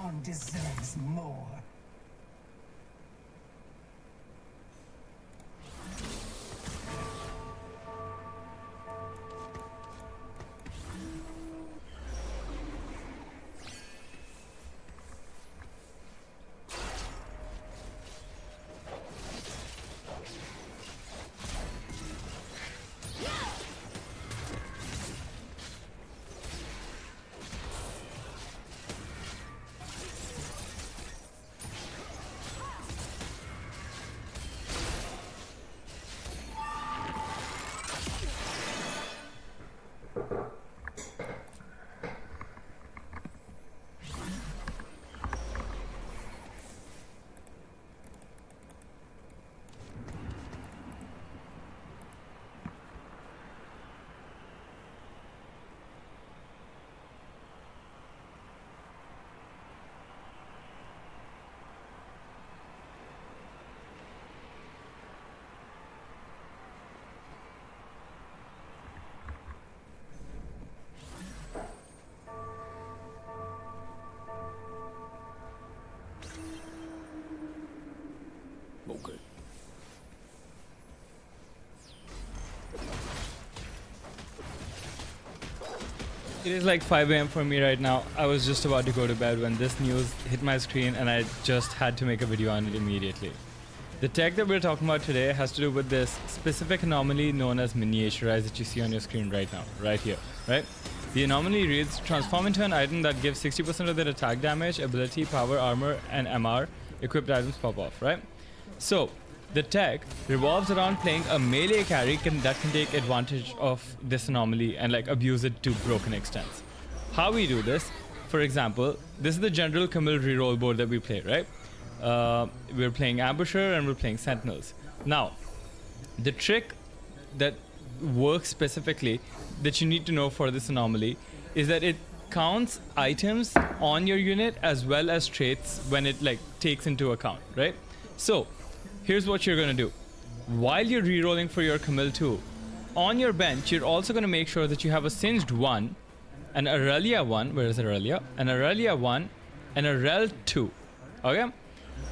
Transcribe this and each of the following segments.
one deserves more. Okay. It is like 5 a.m. for me right now. I was just about to go to bed when this news hit my screen and I just had to make a video on it immediately. The tech that we're talking about today has to do with this specific anomaly known as miniaturize that you see on your screen right now, right here, right? The anomaly reads, transform into an item that gives 60% of their attack damage, ability, power, armor, and MR. Equipped items pop off, right? So, the tech revolves around playing a melee carry that can take advantage of this anomaly and like abuse it to broken extents. How we do this, for example, this is the general Camille reroll board that we play, right? We're playing Ambusher and we're playing Sentinels. Now, the trick that works specifically that you need to know for this anomaly is that it counts items on your unit as well as traits when it like takes into account, right? So, here's what you're gonna do. While you're rerolling for your Camille 2, on your bench, you're also gonna make sure that you have a Singed 1, an Aurelia 1, where is Aurelia? An Aurelia 1, and a Rel 2, okay?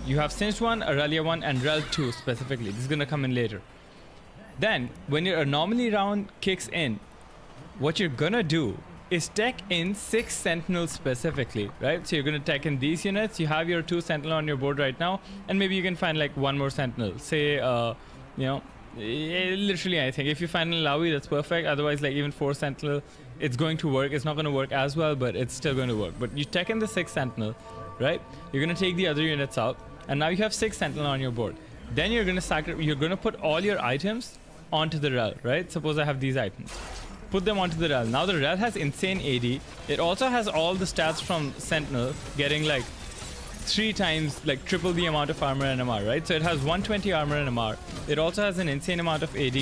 You have Singed 1, Aurelia 1, and Rel 2 specifically. This is gonna come in later. Then, when your anomaly round kicks in, what you're gonna do is tech in 6 Sentinels specifically, right? So you're gonna tech in these units. You have your 2 Sentinel on your board right now, and maybe you can find like 1 more Sentinel. Say, literally anything. If you find an Lawi, that's perfect. Otherwise, like even 4 Sentinel, it's going to work. It's not gonna work as well, but it's still going to work. But you tech in the 6 Sentinel, right? You're gonna take the other units out, and now you have 6 Sentinel on your board. Then you're gonna put all your items onto the Rel, right? Suppose I have these items. Put them onto the Rel. Now the Rel has insane AD. It also has all the stats from Sentinel, getting like 3 times, like triple the amount of armor and MR, right? So it has 120 armor and MR. It also has an insane amount of AD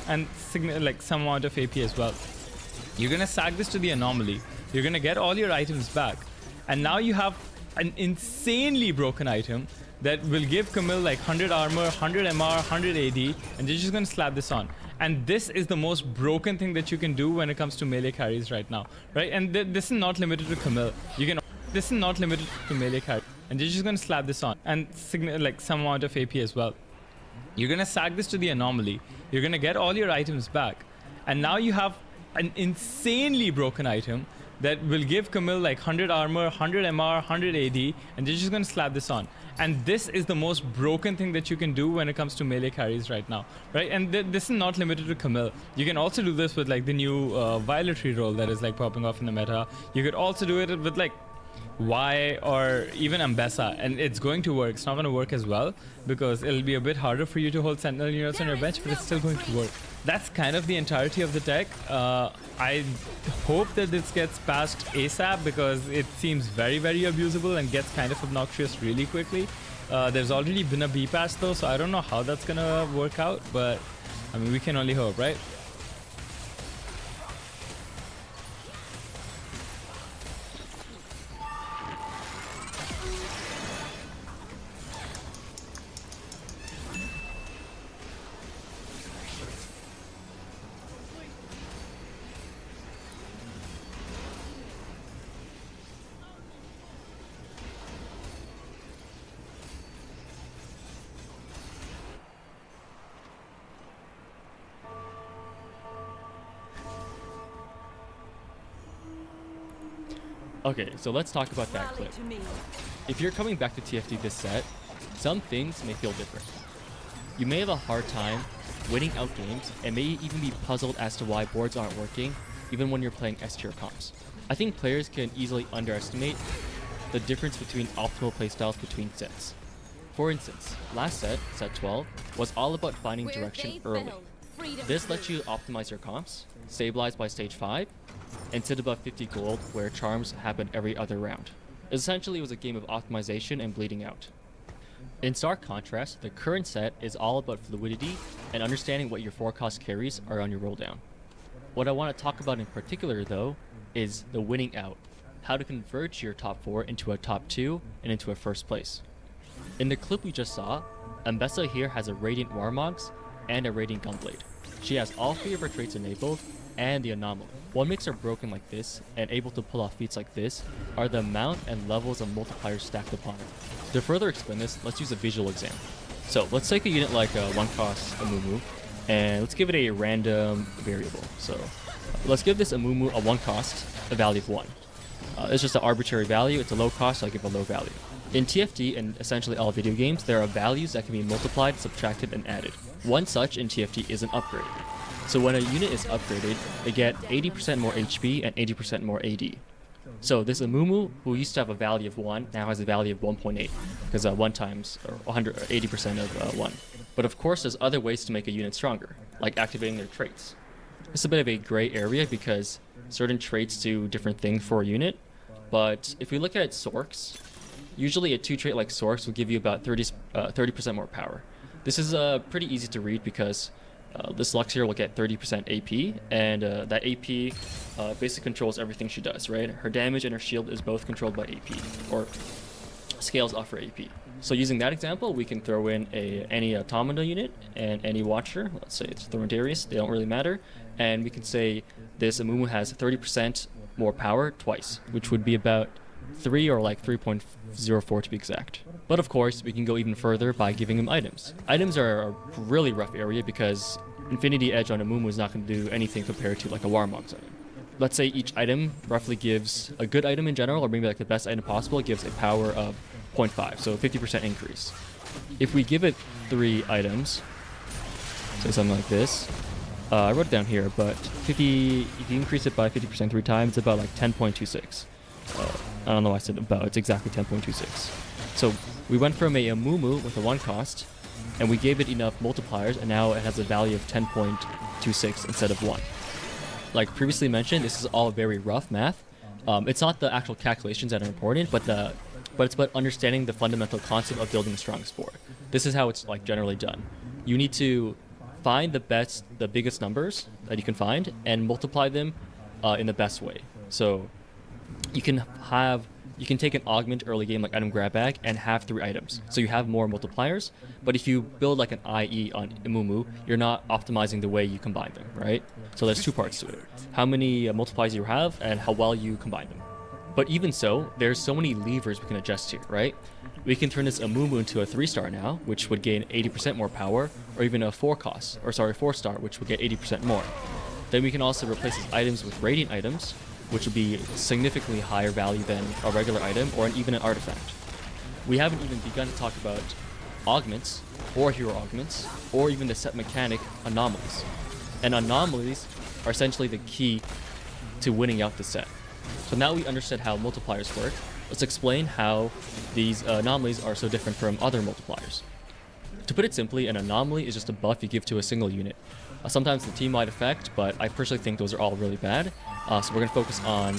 and like some amount of AP as well. You're gonna sack this to the anomaly. You're gonna get all your items back, and now you have an insanely broken item that will give Camille like 100 armor, 100 MR, 100 AD, and you're just gonna slap this on. And this is the most broken thing that you can do when it comes to melee carries right now, right? And this is not limited to Camille. This is not limited to melee carry, and you're just gonna slap this on and like some amount of AP as well. You're gonna sack this to the anomaly. You're gonna get all your items back, and now you have an insanely broken item that will give Camille like 100 armor, 100 MR, 100 AD, and you're just gonna slap this on. And this is the most broken thing that you can do when it comes to melee carries right now, right? And this is not limited to Camille. You can also do this with like the new Violet reroll that is like popping off in the meta. You could also do it with like Y or even Ambessa, and it's going to work. It's not going to work as well because it'll be a bit harder for you to hold Sentinel units on your bench, but it's still going to work. That's kind of the entirety of the tech. I hope that this gets passed ASAP because it seems very, very abusable and gets kind of obnoxious really quickly. There's already been a B pass though, so I don't know how that's gonna work out, but I mean, we can only hope, right? Okay, so let's talk about that clip. If you're coming back to TFT this set, some things may feel different. You may have a hard time winning out games and may even be puzzled as to why boards aren't working even when you're playing S-tier comps. I think players can easily underestimate the difference between optimal playstyles between sets. For instance, last set, set 12, was all about finding direction early. This lets you optimize your comps, stabilize by stage 5, and sit above 50 gold where charms happen every other round. Essentially, it was a game of optimization and bleeding out. In stark contrast, the current set is all about fluidity and understanding what your forecast carries are on your roll down. What I want to talk about in particular though is the winning out, how to converge your top 4 into a top 2 and into a first place. In the clip we just saw, Ambessa here has a Radiant Warmogs and a Radiant Gunblade. She has all 3 of her traits enabled and the Anomaly. What makes her broken like this and able to pull off feats like this are the amount and levels of multipliers stacked upon her. To further explain this, let's use a visual example. So let's take a unit like a 1-cost Amumu, and let's give it a random variable. So let's give this Amumu a 1-cost, a value of 1. It's just an arbitrary value, it's a low cost, so I give a low value. In TFT and essentially all video games, there are values that can be multiplied, subtracted, and added. One such in TFT is an upgrade. So when a unit is upgraded, they get 80% more HP and 80% more AD. So this Amumu, who used to have a value of 1, now has a value of 1.8, because 1 times, or 100, or 80% of 1. But of course, there's other ways to make a unit stronger, like activating their traits. It's a bit of a gray area because certain traits do different things for a unit, but if we look at Sorks, usually a 2-trait like Sorks will give you about 30% more power. This is pretty easy to read because this Lux here will get 30% AP, and that AP basically controls everything she does, right? Her damage and her shield is both controlled by AP, or scales off her AP. So using that example, we can throw in any Automata unit and any Watcher. Let's say it's Thorndarius, they don't really matter. And we can say this Amumu has 30% more power twice, which would be about 3 or like 3.04 to be exact. But of course, we can go even further by giving him items. Items are a really rough area because Infinity Edge on Amumu is not going to do anything compared to like a Warmog's item. Let's say each item roughly gives a good item in general, or maybe like the best item possible, gives a power of 0.5, so 50% increase. If we give it 3 items, say something like this, I wrote it down here, but if you increase it by 50% 3 times, it's about like 10.26. I don't know why I said about, it's exactly 10.26. So we went from a Amumu with a 1-cost, and we gave it enough multipliers, and now it has a value of 10.26 instead of 1. Like previously mentioned, this is all very rough math. It's not the actual calculations that are important, but it's about understanding the fundamental concept of building the strongest board. This is how it's like generally done. You need to find the biggest numbers that you can find, and multiply them in the best way. So you can take an augment early game like item grab bag and have 3 items. So you have more multipliers, but if you build like an IE on Amumu, you're not optimizing the way you combine them, right? So there's 2 parts to it. How many multipliers you have and how well you combine them. But even so, there's so many levers we can adjust here, right? We can turn this Amumu into a 3-star now, which would gain 80% more power, or even a 4-star, which would get 80% more. Then we can also replace these items with Radiant items, which would be significantly higher value than a regular item or even an artifact. We haven't even begun to talk about augments, or hero augments, or even the set mechanic anomalies. And anomalies are essentially the key to winning out the set. So now we understood how multipliers work, let's explain how these anomalies are so different from other multipliers. To put it simply, an anomaly is just a buff you give to a single unit. Sometimes the team-wide effect, but I personally think those are all really bad. So we're going to focus on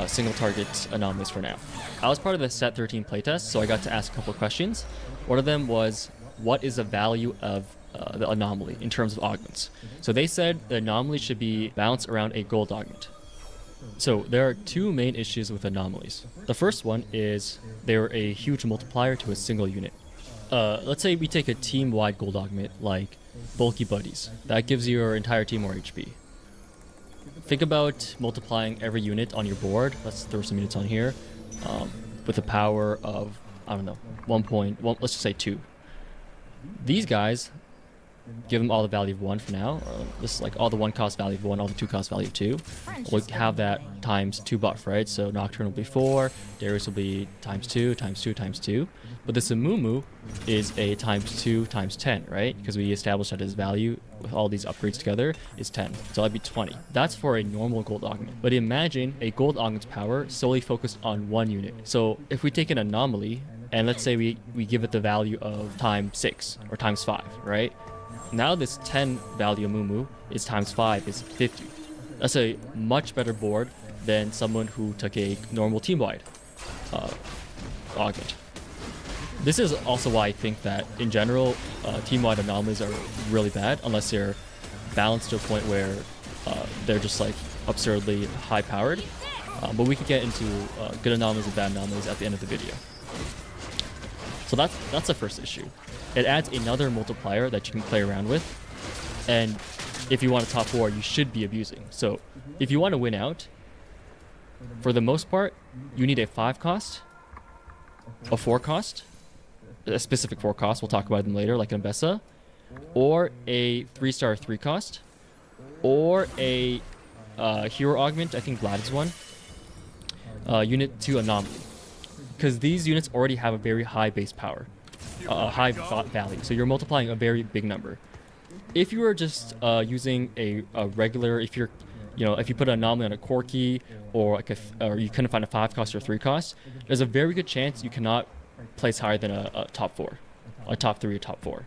single target anomalies for now. I was part of the set 13 playtest, so I got to ask a couple of questions. One of them was, what is the value of the anomaly in terms of augments? So they said the anomaly should be balanced around a gold augment. So there are 2 main issues with anomalies. The first one is they're a huge multiplier to a single unit. Let's say we take a team-wide gold augment like Bulky Buddies. That gives your entire team more HP. Think about multiplying every unit on your board. Let's throw some units on here with a power of, I don't know, let's just say 2. These guys give them all the value of 1 for now. This is like all the 1 cost value of 1, all the 2 cost value of 2. We'll have that times 2 buff, right? So Nocturne will be 4, Darius will be times 2, times 2, times 2. But this Amumu is a times 2 times 10, right? Because we established that his value with all these upgrades together is 10. So that'd be 20. That's for a normal gold augment. But imagine a gold augment's power solely focused on 1 unit. So if we take an anomaly, and let's say we give it the value of times 6 or times 5, right? Now this 10 value Amumu is times 5 is 50. That's a much better board than someone who took a normal team-wide augment. This is also why I think that in general, team-wide anomalies are really bad unless they're balanced to a point where they're just like absurdly high-powered. But we could get into good anomalies and bad anomalies at the end of the video. So that's the first issue. It adds another multiplier that you can play around with, and if you want a top 4, you should be abusing. So if you want to win out, for the most part, you need a 5 cost, a 4 cost, a specific 4 cost, we'll talk about them later, like Mbessa, or a 3-star 3 cost, or a hero augment, I think Vlad is one, unit 2 anomaly. Because these units already have a very high base power, high value, so you're multiplying a very big number. If you are just using a regular, if you put an anomaly on a Corki, or or you couldn't find a 5 cost or 3 cost, there's a very good chance you cannot place higher than a top 4, a top 3 or top 4.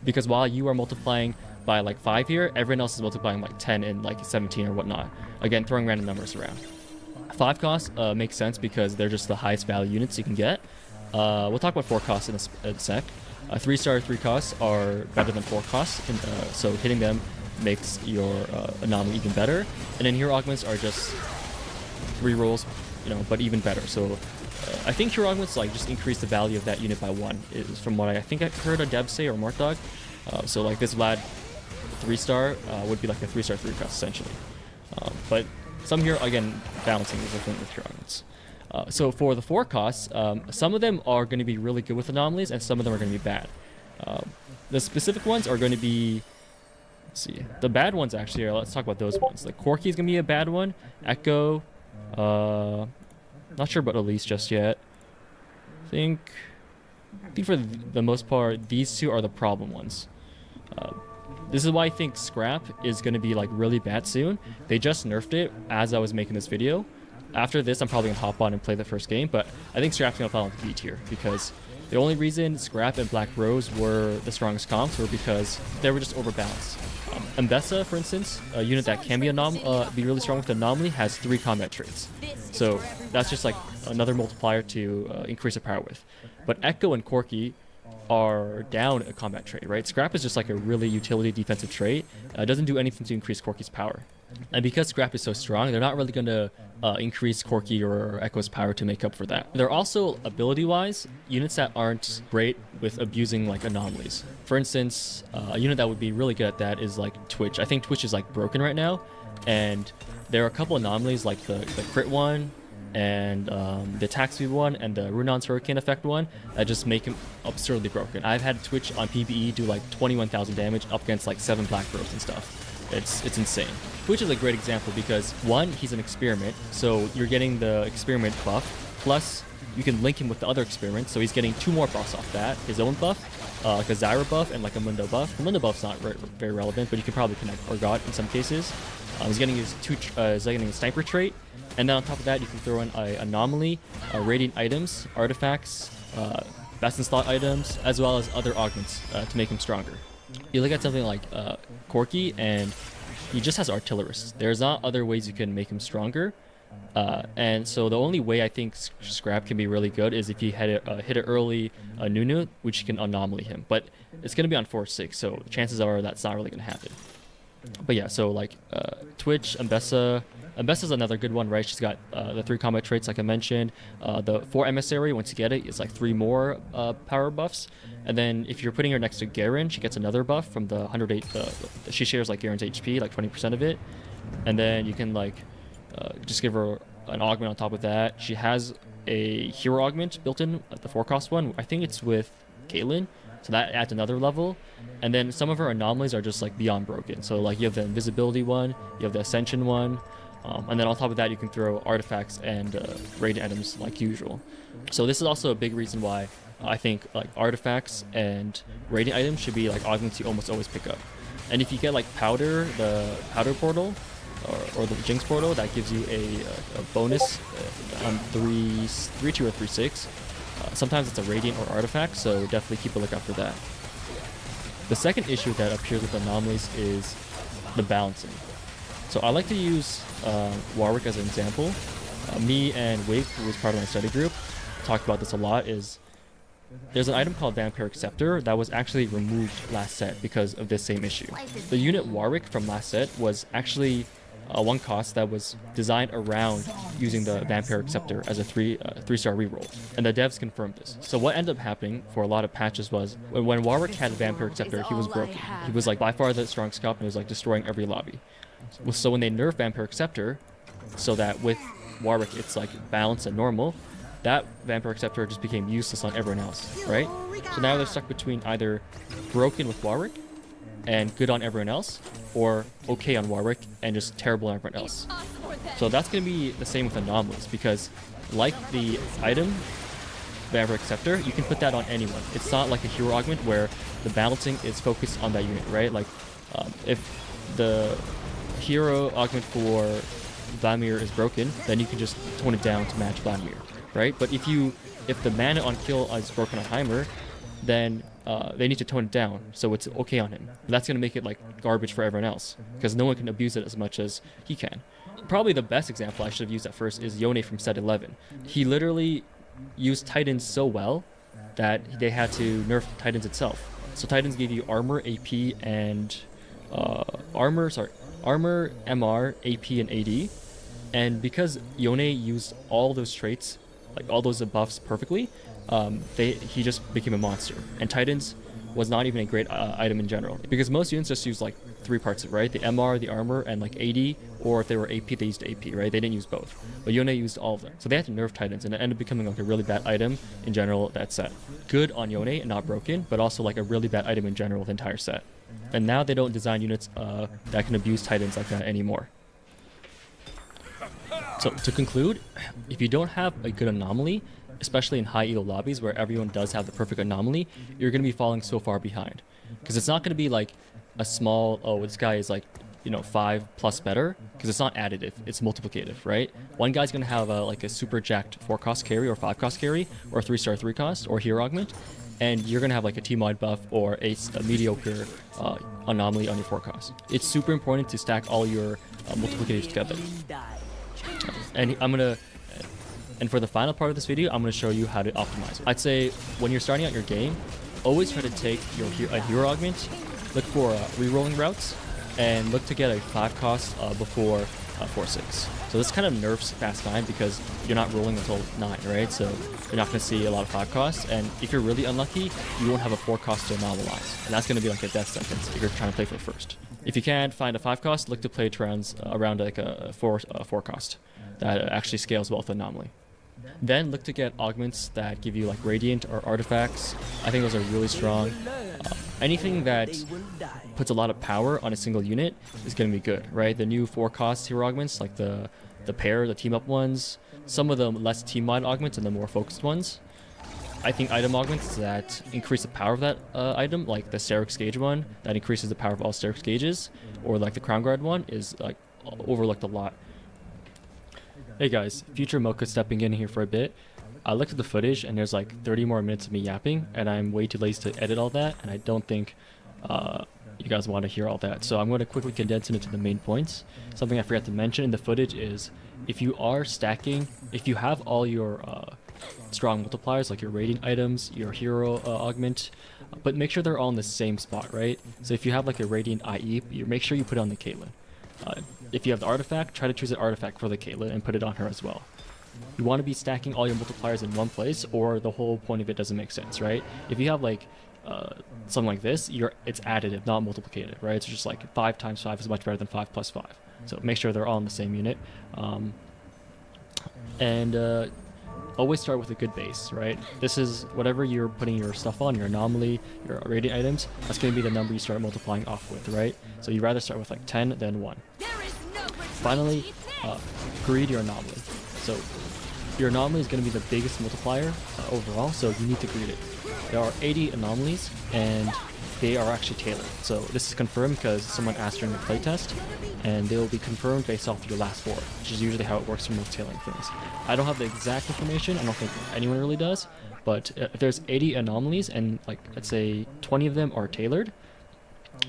Because while you are multiplying by like 5 here, everyone else is multiplying like 10 and like 17 or whatnot. Again, throwing random numbers around. 5 costs makes sense because they're just the highest value units you can get. We'll talk about 4 costs in a sec. 3-star 3 costs are better than 4 costs, and, so hitting them makes your anomaly even better. And then hero augments are just rerolls, but even better. So I think hero augments like just increase the value of that unit by 1. Is from what I think I heard a Deb say or Morthdog. So like this Vlad 3-star would be like a 3-star 3 cost essentially. But some here, again, balancing is different with hero augments. So for the 4 costs, some of them are going to be really good with anomalies, and some of them are going to be bad. The specific ones are going to be, let's see, the bad ones actually are, let's talk about those ones. Like Corki is going to be a bad one. Echo, not sure about Elise just yet. I think for the most part, these 2 are the problem ones. This is why I think Scrap is going to be like really bad soon. They just nerfed it as I was making this video. After this, I'm probably going to hop on and play the first game, but I think Scrap's going to fall into B tier because the only reason Scrap and Black Rose were the strongest comps were because they were just overbalanced. Mbessa, for instance, a unit that can be really strong with Anomaly, has 3 combat traits. So that's just like another multiplier to increase the power with. But Echo and Corki are down a combat trait, right? Scrap is just like a really utility defensive trait. It doesn't do anything to increase Corki's power. And because Scrap is so strong, they're not really going to increase Corki or Echo's power to make up for that. They're also, ability-wise, units that aren't great with abusing like anomalies. For instance, a unit that would be really good at that is like Twitch. I think Twitch is like broken right now, and there are a couple anomalies like the crit one, and the attack speed one, and the Runon's Hurricane effect one that just make him absurdly broken. I've had Twitch on PvE do like 21,000 damage up against like 7 Black Rose and stuff. It's insane. Twitch is a great example because 1, he's an experiment, so you're getting the experiment buff, plus you can link him with the other experiments, so he's getting 2 more buffs off that. His own buff, like a Zyra buff and like a Mundo buff. The Mundo buff's not very relevant, but you can probably connect Orgot in some cases. He's getting his getting a sniper trait, and then on top of that you can throw in a anomaly, radiant items, artifacts, best in slot items, as well as other augments to make him stronger. You look at something like Corki, and he just has artillerists. There's not other ways you can make him stronger. And so the only way I think Scrap can be really good is if you hit it early Nunu, which can anomaly him. But it's going to be on 4-6, so chances are that's not really going to happen. But yeah, so like Twitch, Mbessa. Mbessa's another good one, right? She's got the 3 combat traits, like I mentioned. The 4 emissary, once you get it, it's like 3 more power buffs. And then if you're putting her next to Garen, she gets another buff from the 108. She shares like Garen's HP, like 20% of it. And then you can like just give her an augment on top of that. She has a hero augment built in, the 4 cost one. I think it's with Caitlyn. So that adds another level. And then some of her anomalies are just like beyond broken. So like you have the invisibility one, you have the ascension one, and then on top of that you can throw artifacts and radiant items like usual. So this is also a big reason why I think like artifacts and radiant items should be like augments you almost always pick up. And if you get like powder, the powder portal or the jinx portal, that gives you a bonus on 3-2 or 3-6. Sometimes it's a radiant or artifact, so definitely keep a lookout for that. The second issue that appears with anomalies is the balancing. So I like to use Warwick as an example. Me and Wig, who was part of my study group, talked about this a lot. There's an item called Vampiric Scepter that was actually removed last set because of this same issue. The unit Warwick from last set was actually one cost that was designed around using the Vampiric Scepter as a 3-star reroll, and the devs confirmed this. So what ended up happening for a lot of patches was when Warwick had Vampiric Scepter, he was broken. He was like by far the strongest cop and he was like destroying every lobby. So when they nerfed Vampiric Scepter, so that with Warwick it's like balanced and normal, that Vampiric Scepter just became useless on everyone else, right? So now they're stuck between either broken with Warwick and good on everyone else, or okay on Warwick and just terrible on everyone else. So that's going to be the same with anomalies, because like the item Vampiric Scepter, you can put that on anyone. It's not like a hero augment where the balancing is focused on that unit, right? Like if the hero augment for Vladimir is broken, then you can just tone it down to match Vladimir, right? But if the mana on kill is broken on Heimer, then they need to tone it down so it's okay on him. And that's going to make it like garbage for everyone else, because no one can abuse it as much as he can. Probably the best example I should have used at first is Yone from set 11. He literally used Titans so well that they had to nerf Titans itself. So Titans gave you armor, AP, and armor, MR, AP, and AD. And because Yone used all those traits, like all those buffs perfectly, he just became a monster. And Titans was not even a great item in general, because most units just use like 3 parts, right? The MR, the armor, and like AD, or if they were AP, they used AP, right? They didn't use both. But Yone used all of them. So they had to nerf Titans, and it ended up becoming like a really bad item in general that set. Good on Yone and not broken, but also like a really bad item in general the entire set. And now they don't design units that can abuse Titans like that anymore. So to conclude, if you don't have a good anomaly, especially in high elo lobbies where everyone does have the perfect anomaly, you're going to be falling so far behind. Because it's not going to be like a small, oh, this guy is like, 5+ better, because it's not additive, it's multiplicative, right? One guy's going to have like a super jacked 4-cost carry or 5-cost carry or 3-star 3-cost or hero augment, and you're going to have like a T-mod buff or a mediocre anomaly on your 4-cost. It's super important to stack all your multiplicators together. And for the final part of this video, I'm going to show you how to optimize it. I'd say when you're starting out your game, always try to take a hero augment, look for rerolling routes, and look to get a 5-cost before 4-6. So this kind of nerfs fast 9 because you're not rolling until 9, right? So you're not going to see a lot of 5-costs, and if you're really unlucky, you won't have a 4-cost to anomalize, and that's going to be like a death sentence if you're trying to play for first. If you can't find a 5-cost, look to play rounds around like a 4-cost that actually scales well with anomaly. Then look to get augments that give you like radiant or artifacts. I think those are really strong. Anything that puts a lot of power on a single unit is going to be good, right? The new 4-cost hero augments, like the pair, the team up ones, some of the less team mod augments and the more focused ones. I think item augments that increase the power of that item, like the Sterak's Gauge one, that increases the power of all Sterak's Gauges, or like the Crown Guard one, is like overlooked a lot. Hey guys, Future Mocha stepping in here for a bit. I looked at the footage and there's like 30 more minutes of me yapping, and I'm way too lazy to edit all that, and I don't think you guys want to hear all that. So I'm going to quickly condense it into the main points. Something I forgot to mention in the footage is if you are stacking, if you have all your strong multipliers like your rating items, your hero augment, but make sure they're all in the same spot, right? So if you have like a radiant IE, you make sure you put it on the Caitlyn. If you have the artifact, try to choose an artifact for the Caitlyn and put it on her as well. You want to be stacking all your multipliers in one place, or the whole point of it doesn't make sense, right? If you have like something like this, it's additive, not multiplicative, right? It's just like 5 times 5 is much better than 5 plus 5. So make sure they're all in the same unit. always start with a good base, right? This is whatever you're putting your stuff on, your anomaly, your radiant items, that's going to be the number you start multiplying off with, right? So you'd rather start with like 10 than 1. Finally, greed your anomaly. So your anomaly is going to be the biggest multiplier overall, so you need to greed it. There are 80 anomalies, and they are actually tailored. So this is confirmed because someone asked during the playtest, and they will be confirmed based off your last 4, which is usually how it works for most tailoring things. I don't have the exact information, I don't think anyone really does, but if there's 80 anomalies and like let's say 20 of them are tailored,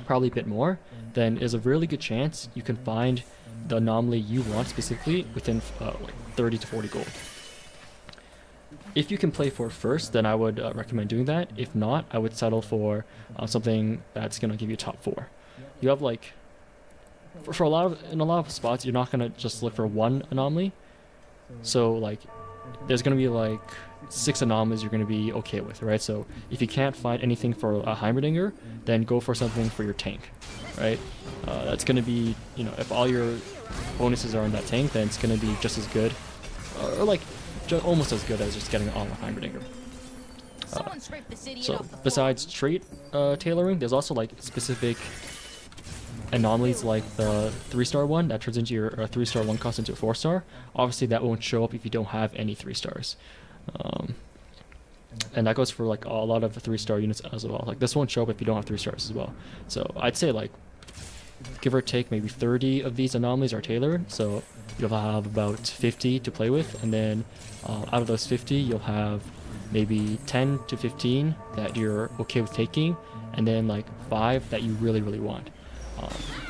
probably a bit more, then there's a really good chance you can find the anomaly you want specifically within like 30 to 40 gold. If you can play for first, then I would recommend doing that. If not, I would settle for something that's going to give you top 4. You have like, for in a lot of spots, you're not going to just look for one anomaly. So like, there's going to be like 6 anomalies you're going to be okay with, right? So if you can't find anything for a Heimerdinger, then go for something for your tank, right? That's going to be, you know, if all your bonuses are on that tank, then it's going to be just as good, or like almost as good as just getting on a Heimerdinger. So besides trait tailoring, there's also like specific anomalies like the 3-star one that turns into your 3-star 1 cost into a 4-star. Obviously that won't show up if you don't have any 3 stars. And that goes for like a lot of the 3-star units as well. Like this won't show up if you don't have 3 stars as well. So I'd say like give or take maybe 30 of these anomalies are tailored. So you'll have about 50 to play with, and then out of those 50 you'll have maybe 10 to 15 that you're okay with taking, and then like 5 that you really want.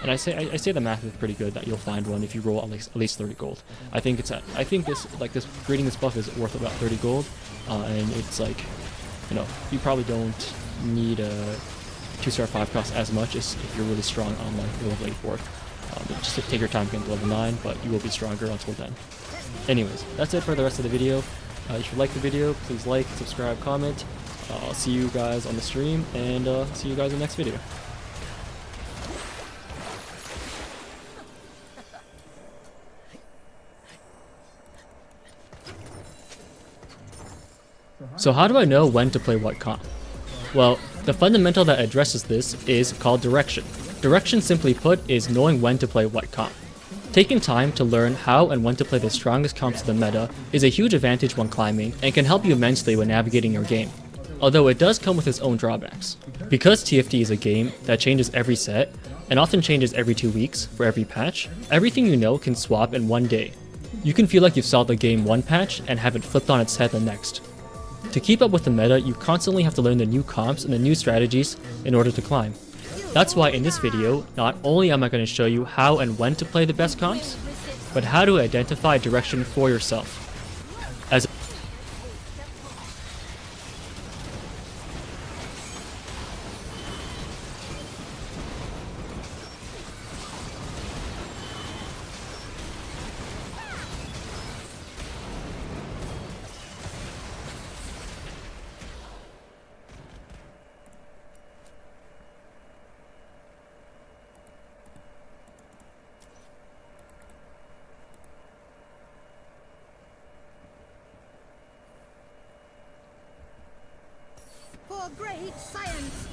And I say the math is pretty good that you'll find one if you roll at least 30 gold. I think this grading this buff is worth about 30 gold, and it's like, you know, you probably don't need a 2-star 5 cost as much as if you're really strong on like level 84. Just take your time getting to level 9, but you will be stronger until then. Anyways, that's it for the rest of the video. If you like the video, please like, subscribe, comment. I'll see you guys on the stream, and see you guys in the next video. So how do I know when to play what comp? Well, the fundamental that addresses this is called direction. Direction, simply put, is knowing when to play what comp. Taking time to learn how and when to play the strongest comps of the meta is a huge advantage when climbing and can help you immensely when navigating your game, although it does come with its own drawbacks. Because TFT is a game that changes every set, and often changes every 2 weeks for every patch, everything you know can swap in one day. You can feel like you've solved the game one patch and have it flipped on its head the next. To keep up with the meta, you constantly have to learn the new comps and the new strategies in order to climb. That's why in this video, not only am I going to show you how and when to play the best comps, but how to identify direction for yourself. As for great science.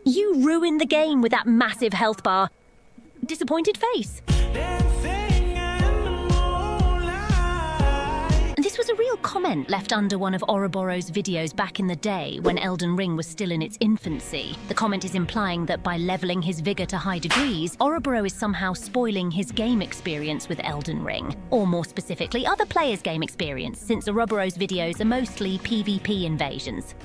You ruined the game with that massive health bar. Disappointed face. This was a real comment left under one of Ouroboros' videos back in the day when Elden Ring was still in its infancy. The comment is implying that by leveling his vigor to high degrees, Ouroboro is somehow spoiling his game experience with Elden Ring. Or more specifically, other players' game experience, since Ouroboros' videos are mostly PvP invasions.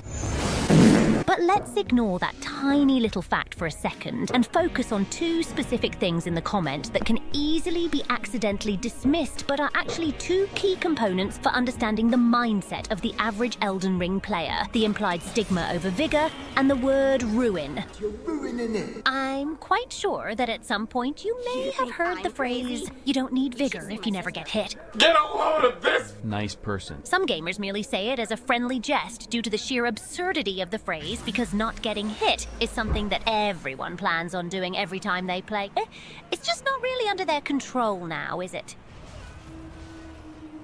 But let's ignore that tiny little fact for a second and focus on two specific things in the comment that can easily be accidentally dismissed but are actually two key components for understanding the mindset of the average Elden Ring player: the implied stigma over vigor and the word ruin. You're ruining it. I'm quite sure that at some point you may have heard the phrase, "You don't need vigor if you never get hit." Get a load of this! Nice person. Some gamers merely say it as a friendly jest due to the sheer absurdity of the phrase, because not getting hit is something that everyone plans on doing every time they play. It's just not really under their control now, is it?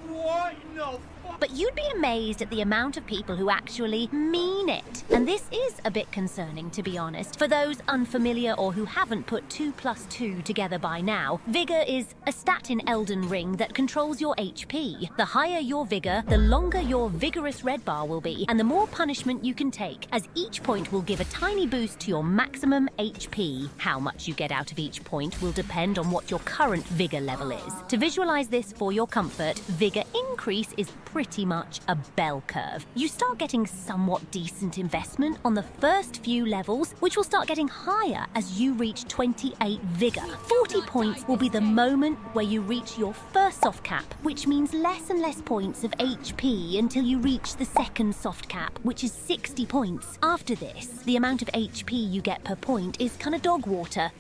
What? No. But you'd be amazed at the amount of people who actually mean it. And this is a bit concerning, to be honest. For those unfamiliar or who haven't put 2 + 2 together by now, Vigor is a stat in Elden Ring that controls your HP. The higher your Vigor, the longer your vigorous red bar will be, and the more punishment you can take, as each point will give a tiny boost to your maximum HP. How much you get out of each point will depend on what your current Vigor level is. To visualize this for your comfort, Vigor increase is pretty much a bell curve. You start getting somewhat decent investment on the first few levels, which will start getting higher as you reach 28 Vigor. 40 points will be the moment where you reach your first soft cap, which means less and less points of HP until you reach the second soft cap, which is 60 points. After this, the amount of HP you get per point is kind of dog water.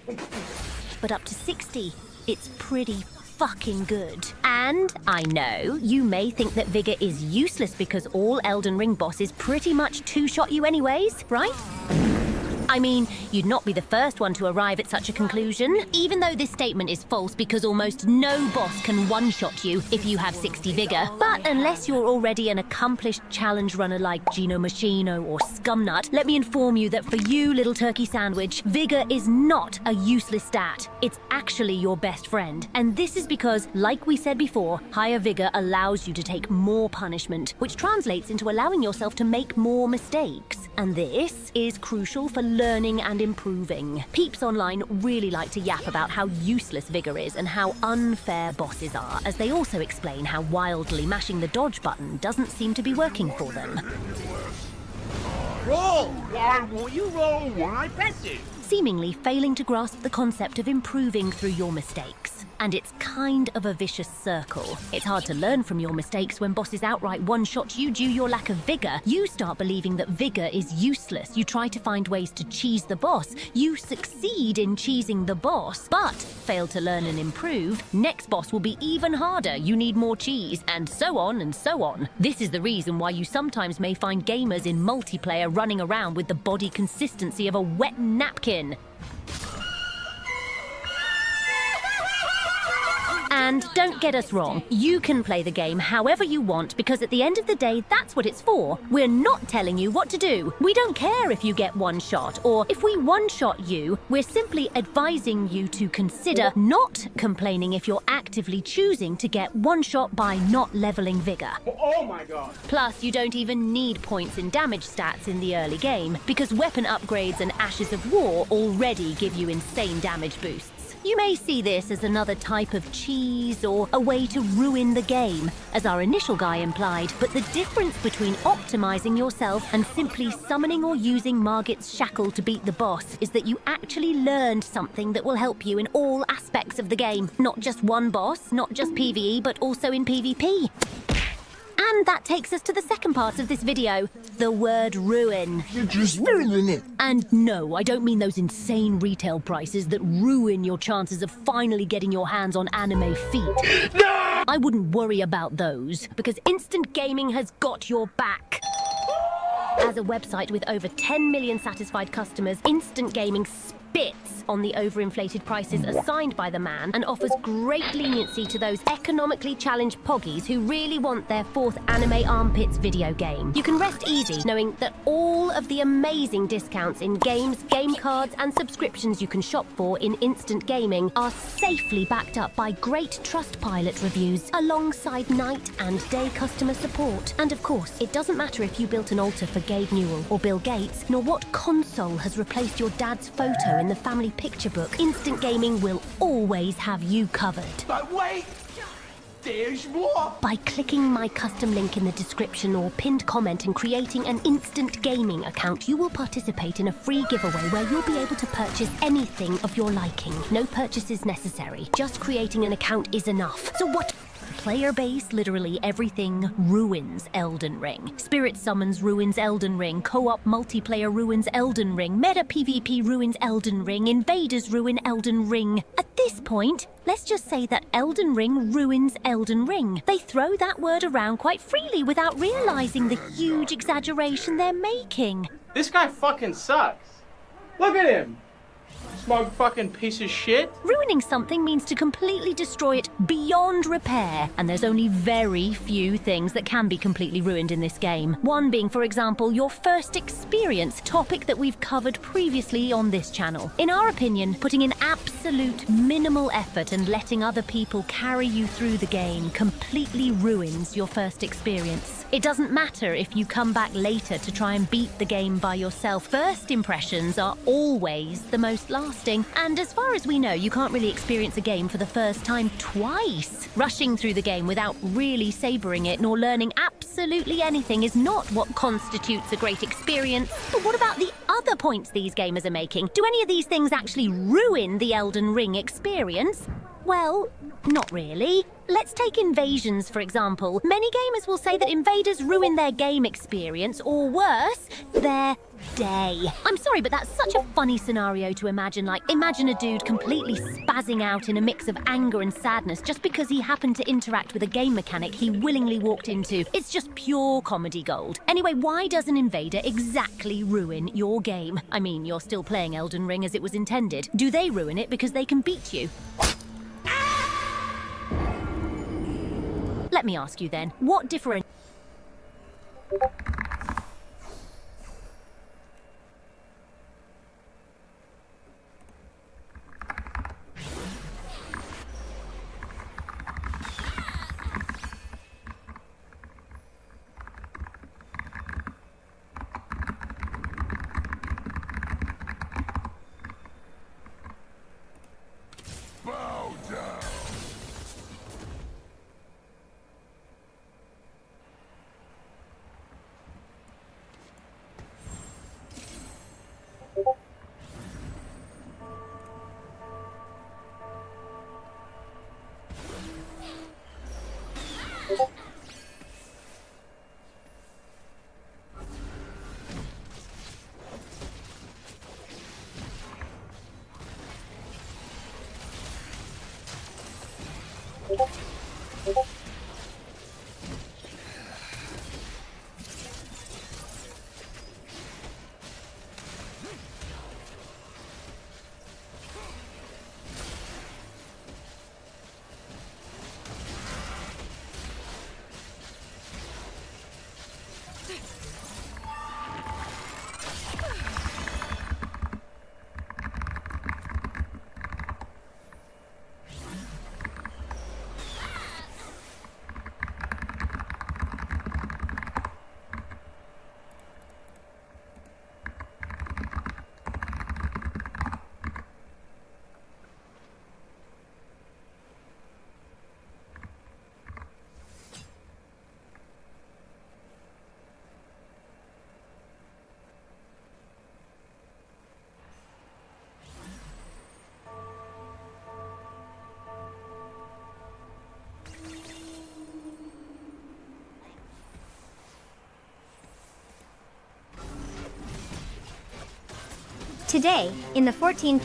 But up to 60, it's pretty fucking good. And I know you may think that Vigor is useless because all Elden Ring bosses pretty much two-shot you anyways, right? I mean, you'd not be the first one to arrive at such a conclusion, even though this statement is false because almost no boss can one-shot you if you have 60 Vigor. But unless you're already an accomplished challenge runner like Gino Machino or Scumnut, let me inform you that for you, little turkey sandwich, Vigor is not a useless stat. It's actually your best friend. And this is because, like we said before, higher Vigor allows you to take more punishment, which translates into allowing yourself to make more mistakes. And this is crucial for learning and improving. Peeps online really like to yap about how useless Vigor is and how unfair bosses are, as they also explain how wildly mashing the dodge button doesn't seem to be working for them. Roll! Why won't you roll when I bet you? Seemingly failing to grasp the concept of improving through your mistakes. And it's kind of a vicious circle. It's hard to learn from your mistakes when bosses outright one-shot you due your lack of Vigor. You start believing that Vigor is useless. You try to find ways to cheese the boss. You succeed in cheesing the boss, but fail to learn and improve. Next boss will be even harder. You need more cheese, and so on and so on. This is the reason why you sometimes may find gamers in multiplayer running around with the body consistency of a wet napkin. And don't get us wrong, you can play the game however you want, because at the end of the day, that's what it's for. We're not telling you what to do. We don't care if you get one shot, or if we one-shot you, we're simply advising you to consider not complaining if you're actively choosing to get one shot by not leveling Vigor. Oh my god. Plus, you don't even need points in damage stats in the early game, because weapon upgrades and Ashes of War already give you insane damage boosts. You may see this as another type of cheese or a way to ruin the game, as our initial guy implied, but the difference between optimizing yourself and simply summoning or using Margit's Shackle to beat the boss is that you actually learned something that will help you in all aspects of the game. Not just one boss, not just PvE, but also in PvP. And that takes us to the second part of this video, the word ruin. You're just ruining it. And no, I don't mean those insane retail prices that ruin your chances of finally getting your hands on anime feet. No! I wouldn't worry about those, because Instant Gaming has got your back. As a website with over 10 million satisfied customers, Instant Gaming bits on the overinflated prices assigned by the man and offers great leniency to those economically challenged poggies who really want their fourth Anime Armpits video game. You can rest easy knowing that all of the amazing discounts in games, game cards, and subscriptions you can shop for in Instant Gaming are safely backed up by great Trustpilot reviews, alongside night and day customer support. And of course, it doesn't matter if you built an altar for Gabe Newell or Bill Gates, nor what console has replaced your dad's photo in the family picture book. Instant Gaming will always have you covered. But wait! There's more! By clicking my custom link in the description or pinned comment and creating an Instant Gaming account, you will participate in a free giveaway where you'll be able to purchase anything of your liking. No purchases necessary. Just creating an account is enough. So what? Player base, literally everything ruins Elden Ring. Spirit Summons ruins Elden Ring. Co-op multiplayer ruins Elden Ring. Meta PvP ruins Elden Ring. Invaders ruin Elden Ring. At this point, let's just say that Elden Ring ruins Elden Ring. They throw that word around quite freely without realizing the huge exaggeration they're making. This guy fucking sucks. Look at him! Smug fucking piece of shit. Ruining something means to completely destroy it beyond repair, and there's only very few things that can be completely ruined in this game. One being, for example, your first experience, topic that we've covered previously on this channel. In our opinion, putting in absolute minimal effort and letting other people carry you through the game completely ruins your first experience. It doesn't matter if you come back later to try and beat the game by yourself. First impressions are always the most lasting. And as far as we know, you can't really experience a game for the first time twice. Rushing through the game without really savoring it nor learning absolutely anything is not what constitutes a great experience. But what about the other points these gamers are making? Do any of these things actually ruin the Elden Ring experience? Well, not really. Let's take invasions, for example. Many gamers will say that invaders ruin their game experience, or worse, their day. I'm sorry, but that's such a funny scenario to imagine. Like, imagine a dude completely spazzing out in a mix of anger and sadness just because he happened to interact with a game mechanic he willingly walked into. It's just pure comedy gold. Anyway, why does an invader exactly ruin your game? I mean, you're still playing Elden Ring as it was intended. Do they ruin it because they can beat you? Let me ask you then, what difference? Today, in the 14.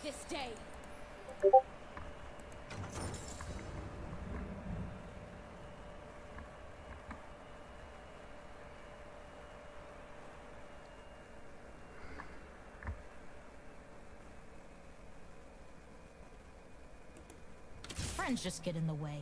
this day. Friends just get in the way.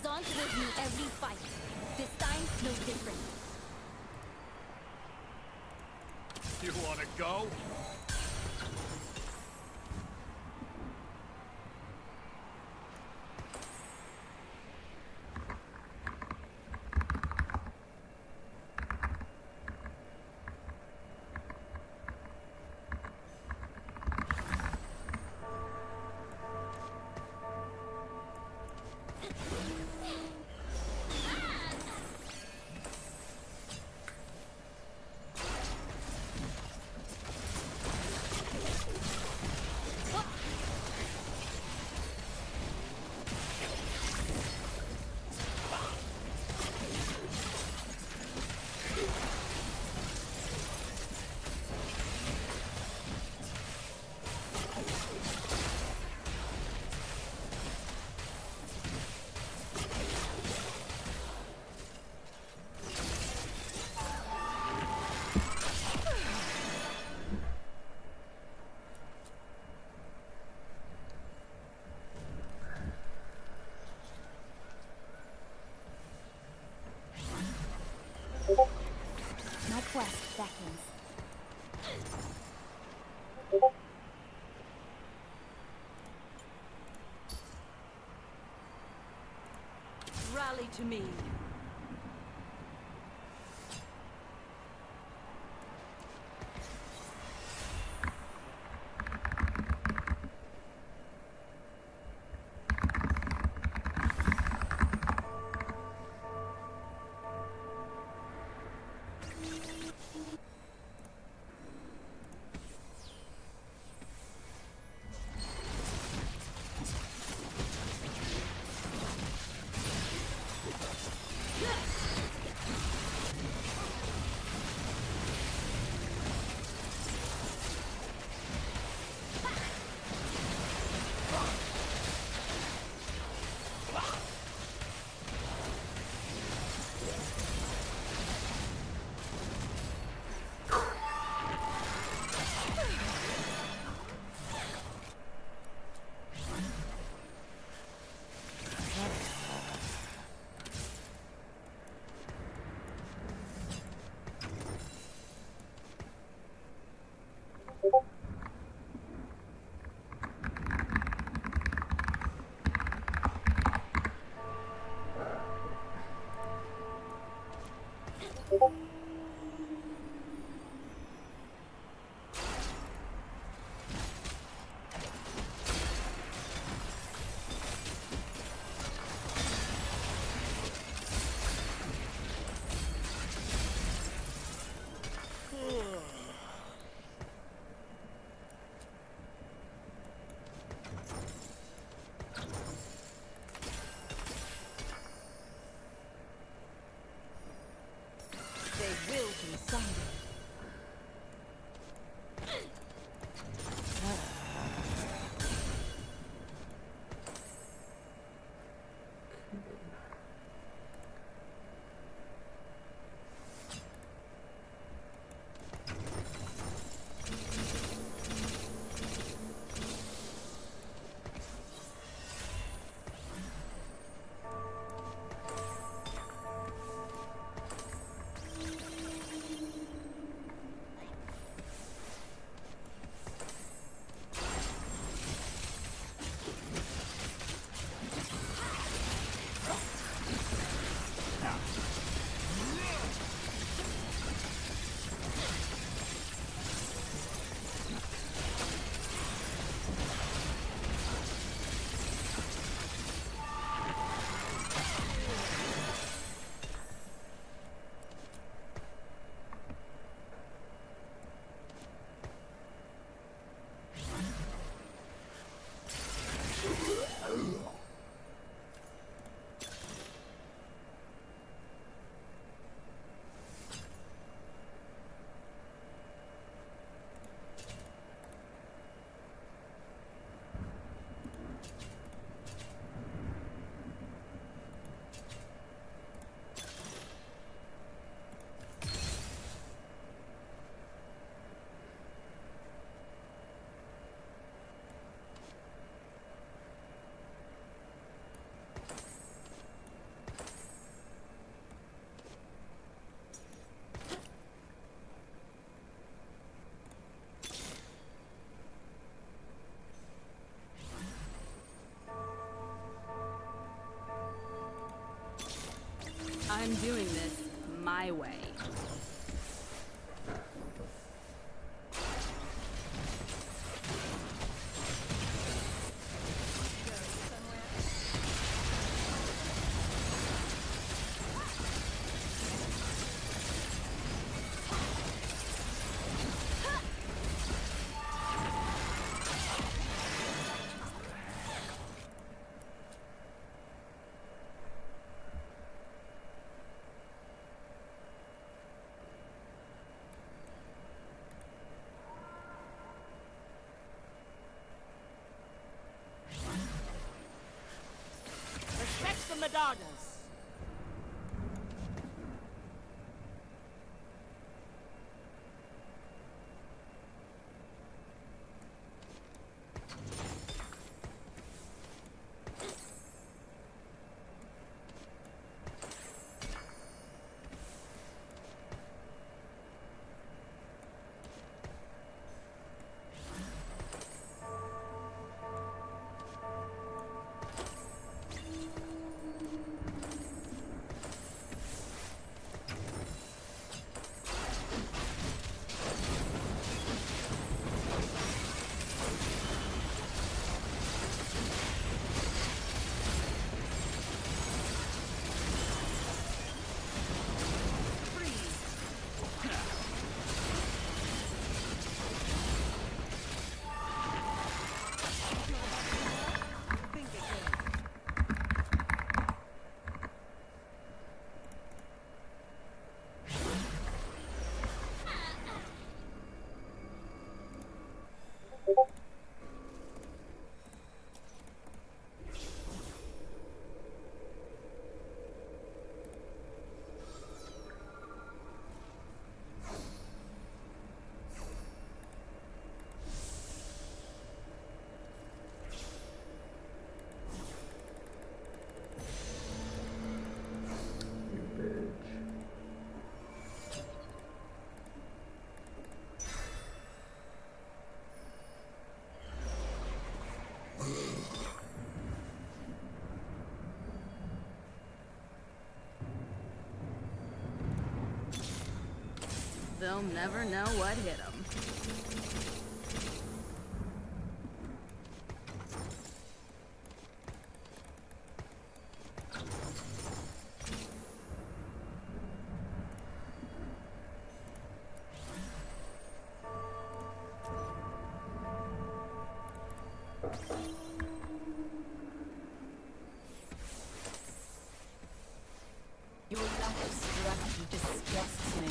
Zons with me every fight. This time's no different. You wanna go? rally to me. They will be sundered. I'm doing this my way. Respect the Madonnas. they'll never know what hit them. Your lack of strategy disgusts me.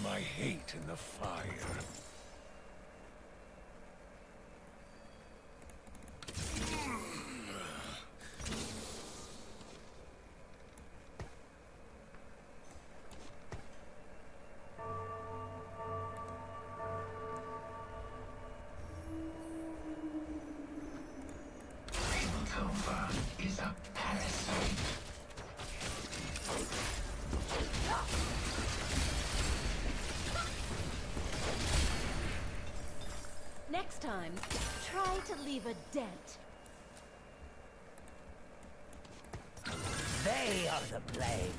My hate in the fire. Piltover is a parasite. Next time, try to leave a dent. They are the plague.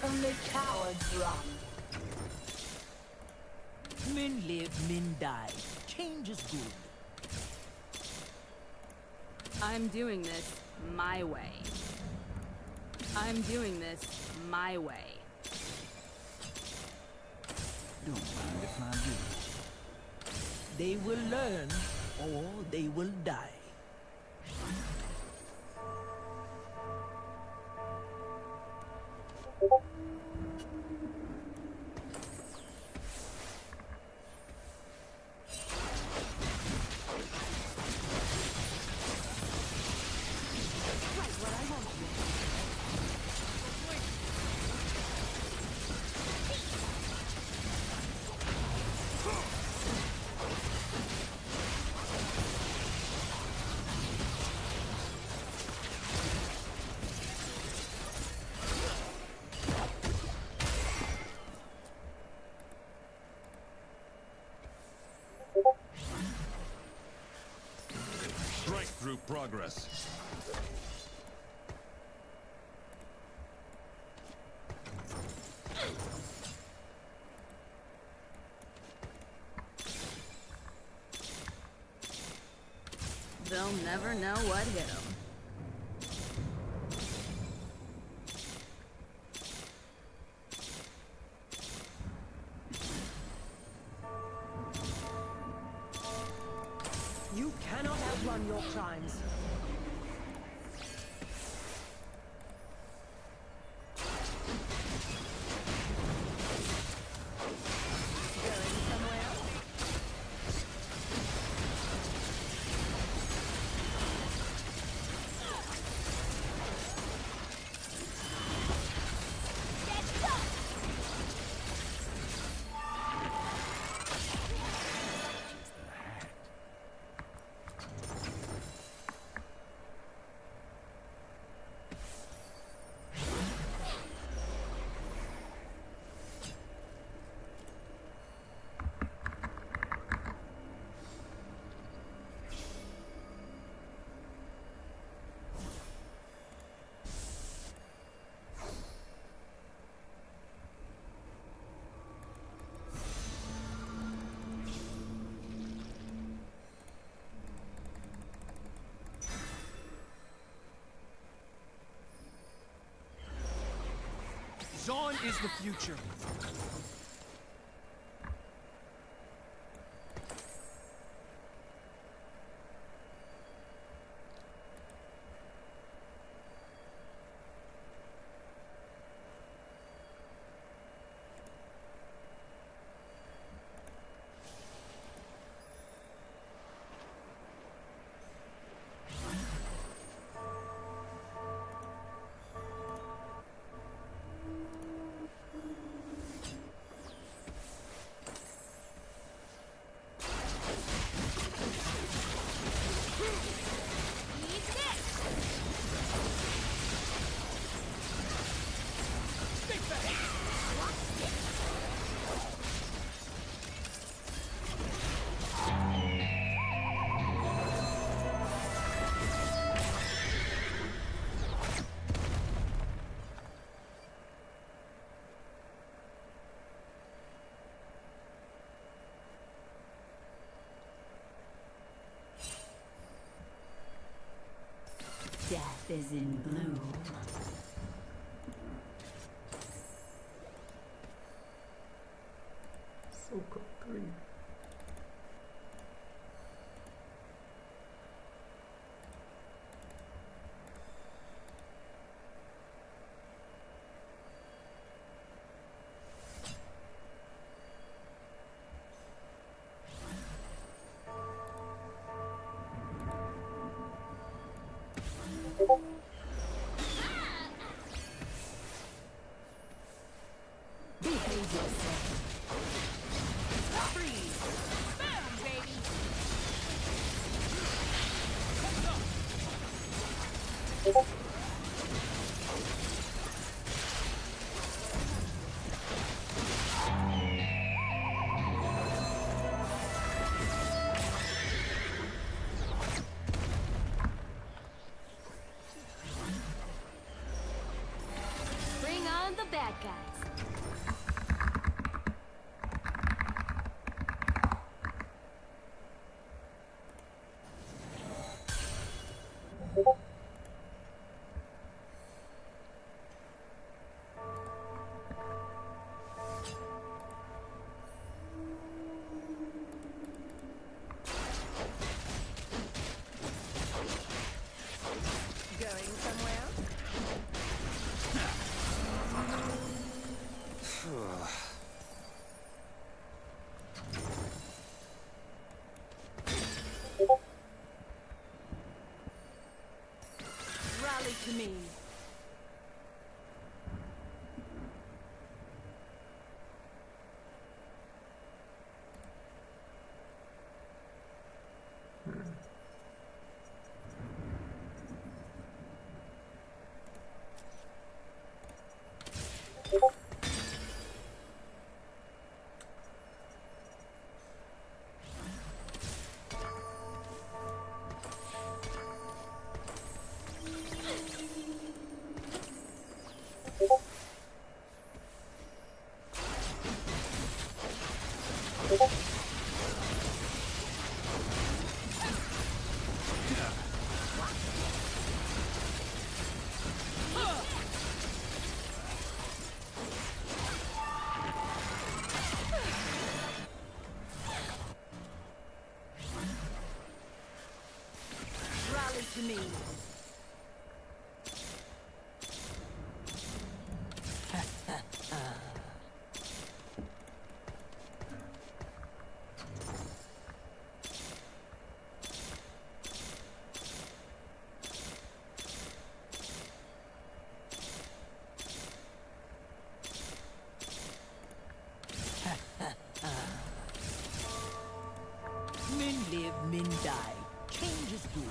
Only cowards run. Men live, men die. Change is good. I'm doing this my way. I'm doing this my way. Don't mind if I do. They will learn, or they will die. through progress. They'll never know what hit them. You cannot outrun your crimes. Going somewhere? Zaun is the future. Death is in bloom. So concrete. Behave yourself. Freeze. Bam, baby. Bring on the bad guys. Going somewhere? Rally to me. to me. Men live, men die. Change is good.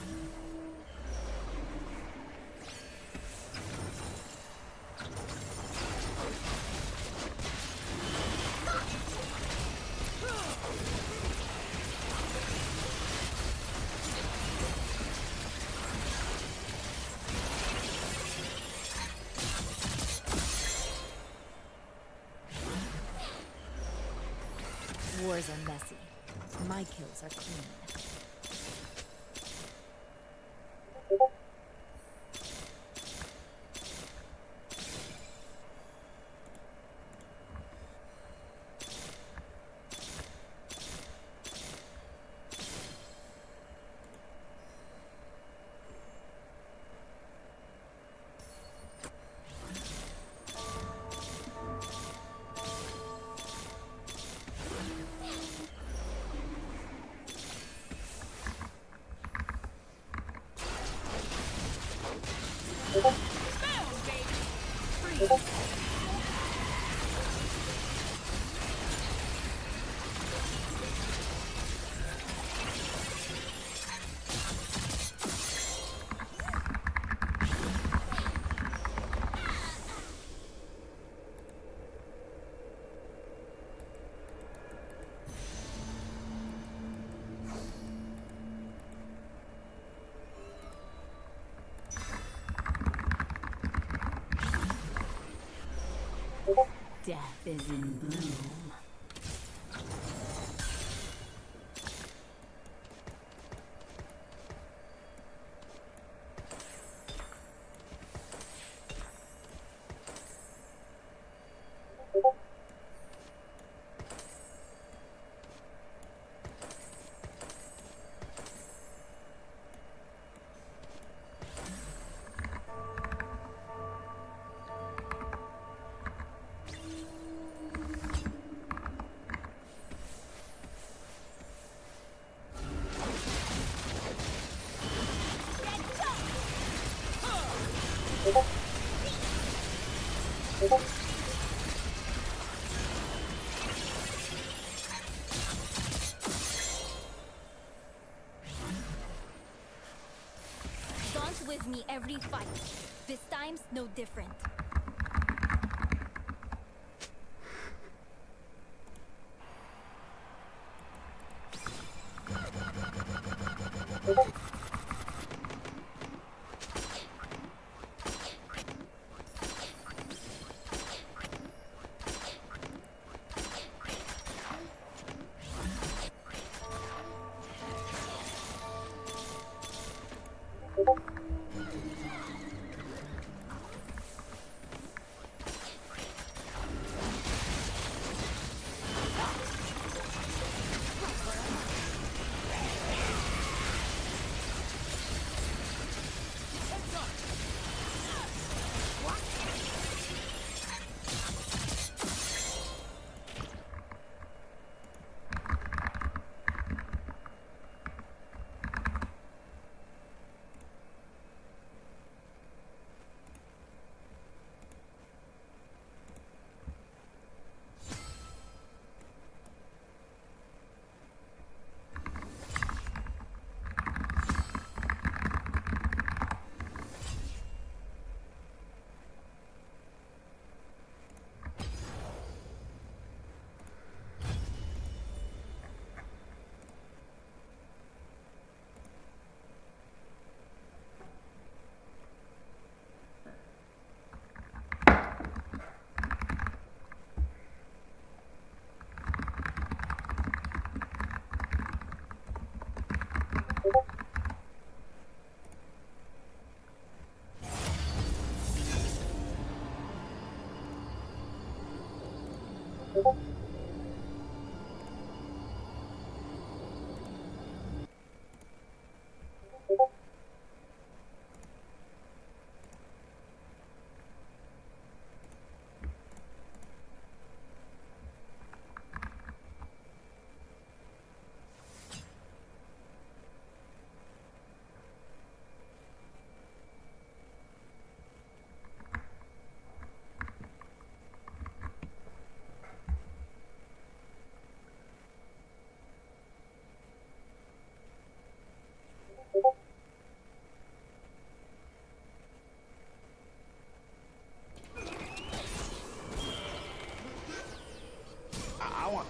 Wars are messy. My kills are clean. Death is in bloom. Dance with me every fight. This time's no different.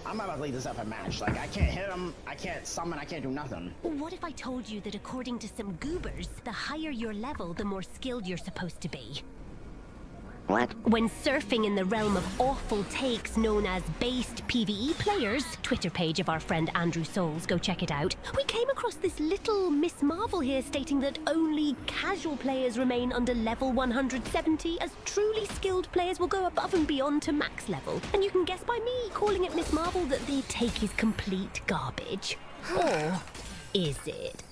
I'm about to leave this up a match. Like, I can't hit him, I can't summon, I can't do nothing. What if I told you that according to some goobers, the higher your level, the more skilled you're supposed to be? What? When surfing in the realm of awful takes known as based PvE players, Twitter page of our friend Andrew Souls, go check it out, we came across this little Miss Marvel here stating that only casual players remain under level 170, as truly skilled players will go above and beyond to max level. And you can guess by me calling it Miss Marvel that the take is complete garbage. Or is it?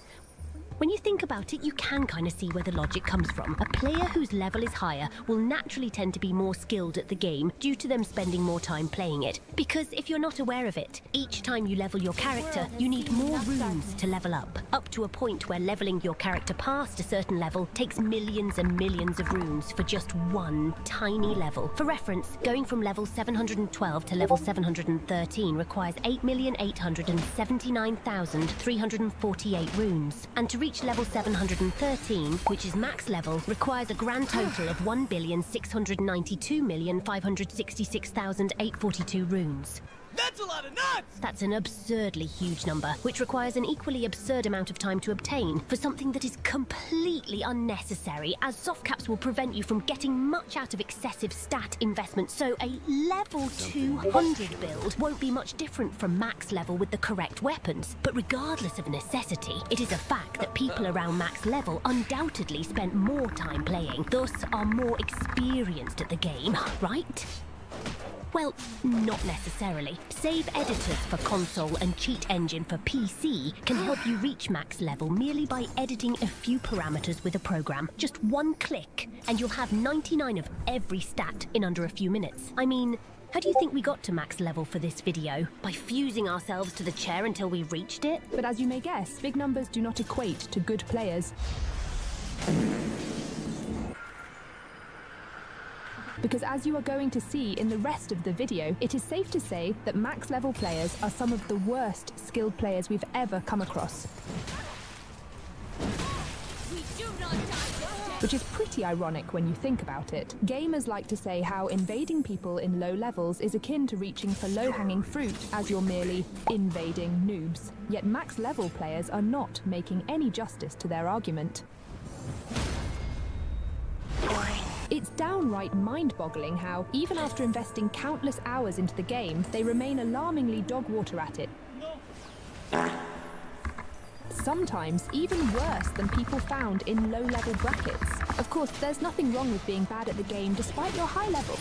When you think about it, you can kind of see where the logic comes from. A player whose level is higher will naturally tend to be more skilled at the game due to them spending more time playing it. Because if you're not aware of it, each time you level your character, you need more runes to level up to a point where leveling your character past a certain level takes millions and millions of runes for just one tiny level. For reference, going from level 712 to level 713 requires 8,879,348 runes. And to reach level 713, which is max level, requires a grand total of 1,692,566,842 runes. That's a lot of nuts! That's an absurdly huge number, which requires an equally absurd amount of time to obtain for something that is completely unnecessary, as soft caps will prevent you from getting much out of excessive stat investment, so a level 200 build won't be much different from max level with the correct weapons. But regardless of necessity, it is a fact that people around max level undoubtedly spent more time playing, thus are more experienced at the game, right? Well, not necessarily. Save editors for console and Cheat Engine for PC can help you reach max level merely by editing a few parameters with a program. Just one click, and you'll have 99 of every stat in under a few minutes. I mean, how do you think we got to max level for this video? By fusing ourselves to the chair until we reached it? But as you may guess, big numbers do not equate to good players. Because as you are going to see in the rest of the video, it is safe to say that max level players are some of the worst skilled players we've ever come across. Which is pretty ironic when you think about it. Gamers like to say how invading people in low levels is akin to reaching for low-hanging fruit, as you're merely invading noobs. Yet max level players are not making any justice to their argument. It's downright mind-boggling how, even after investing countless hours into the game, they remain alarmingly dog-water at it. Sometimes even worse than people found in low-level brackets. Of course, there's nothing wrong with being bad at the game despite your high level.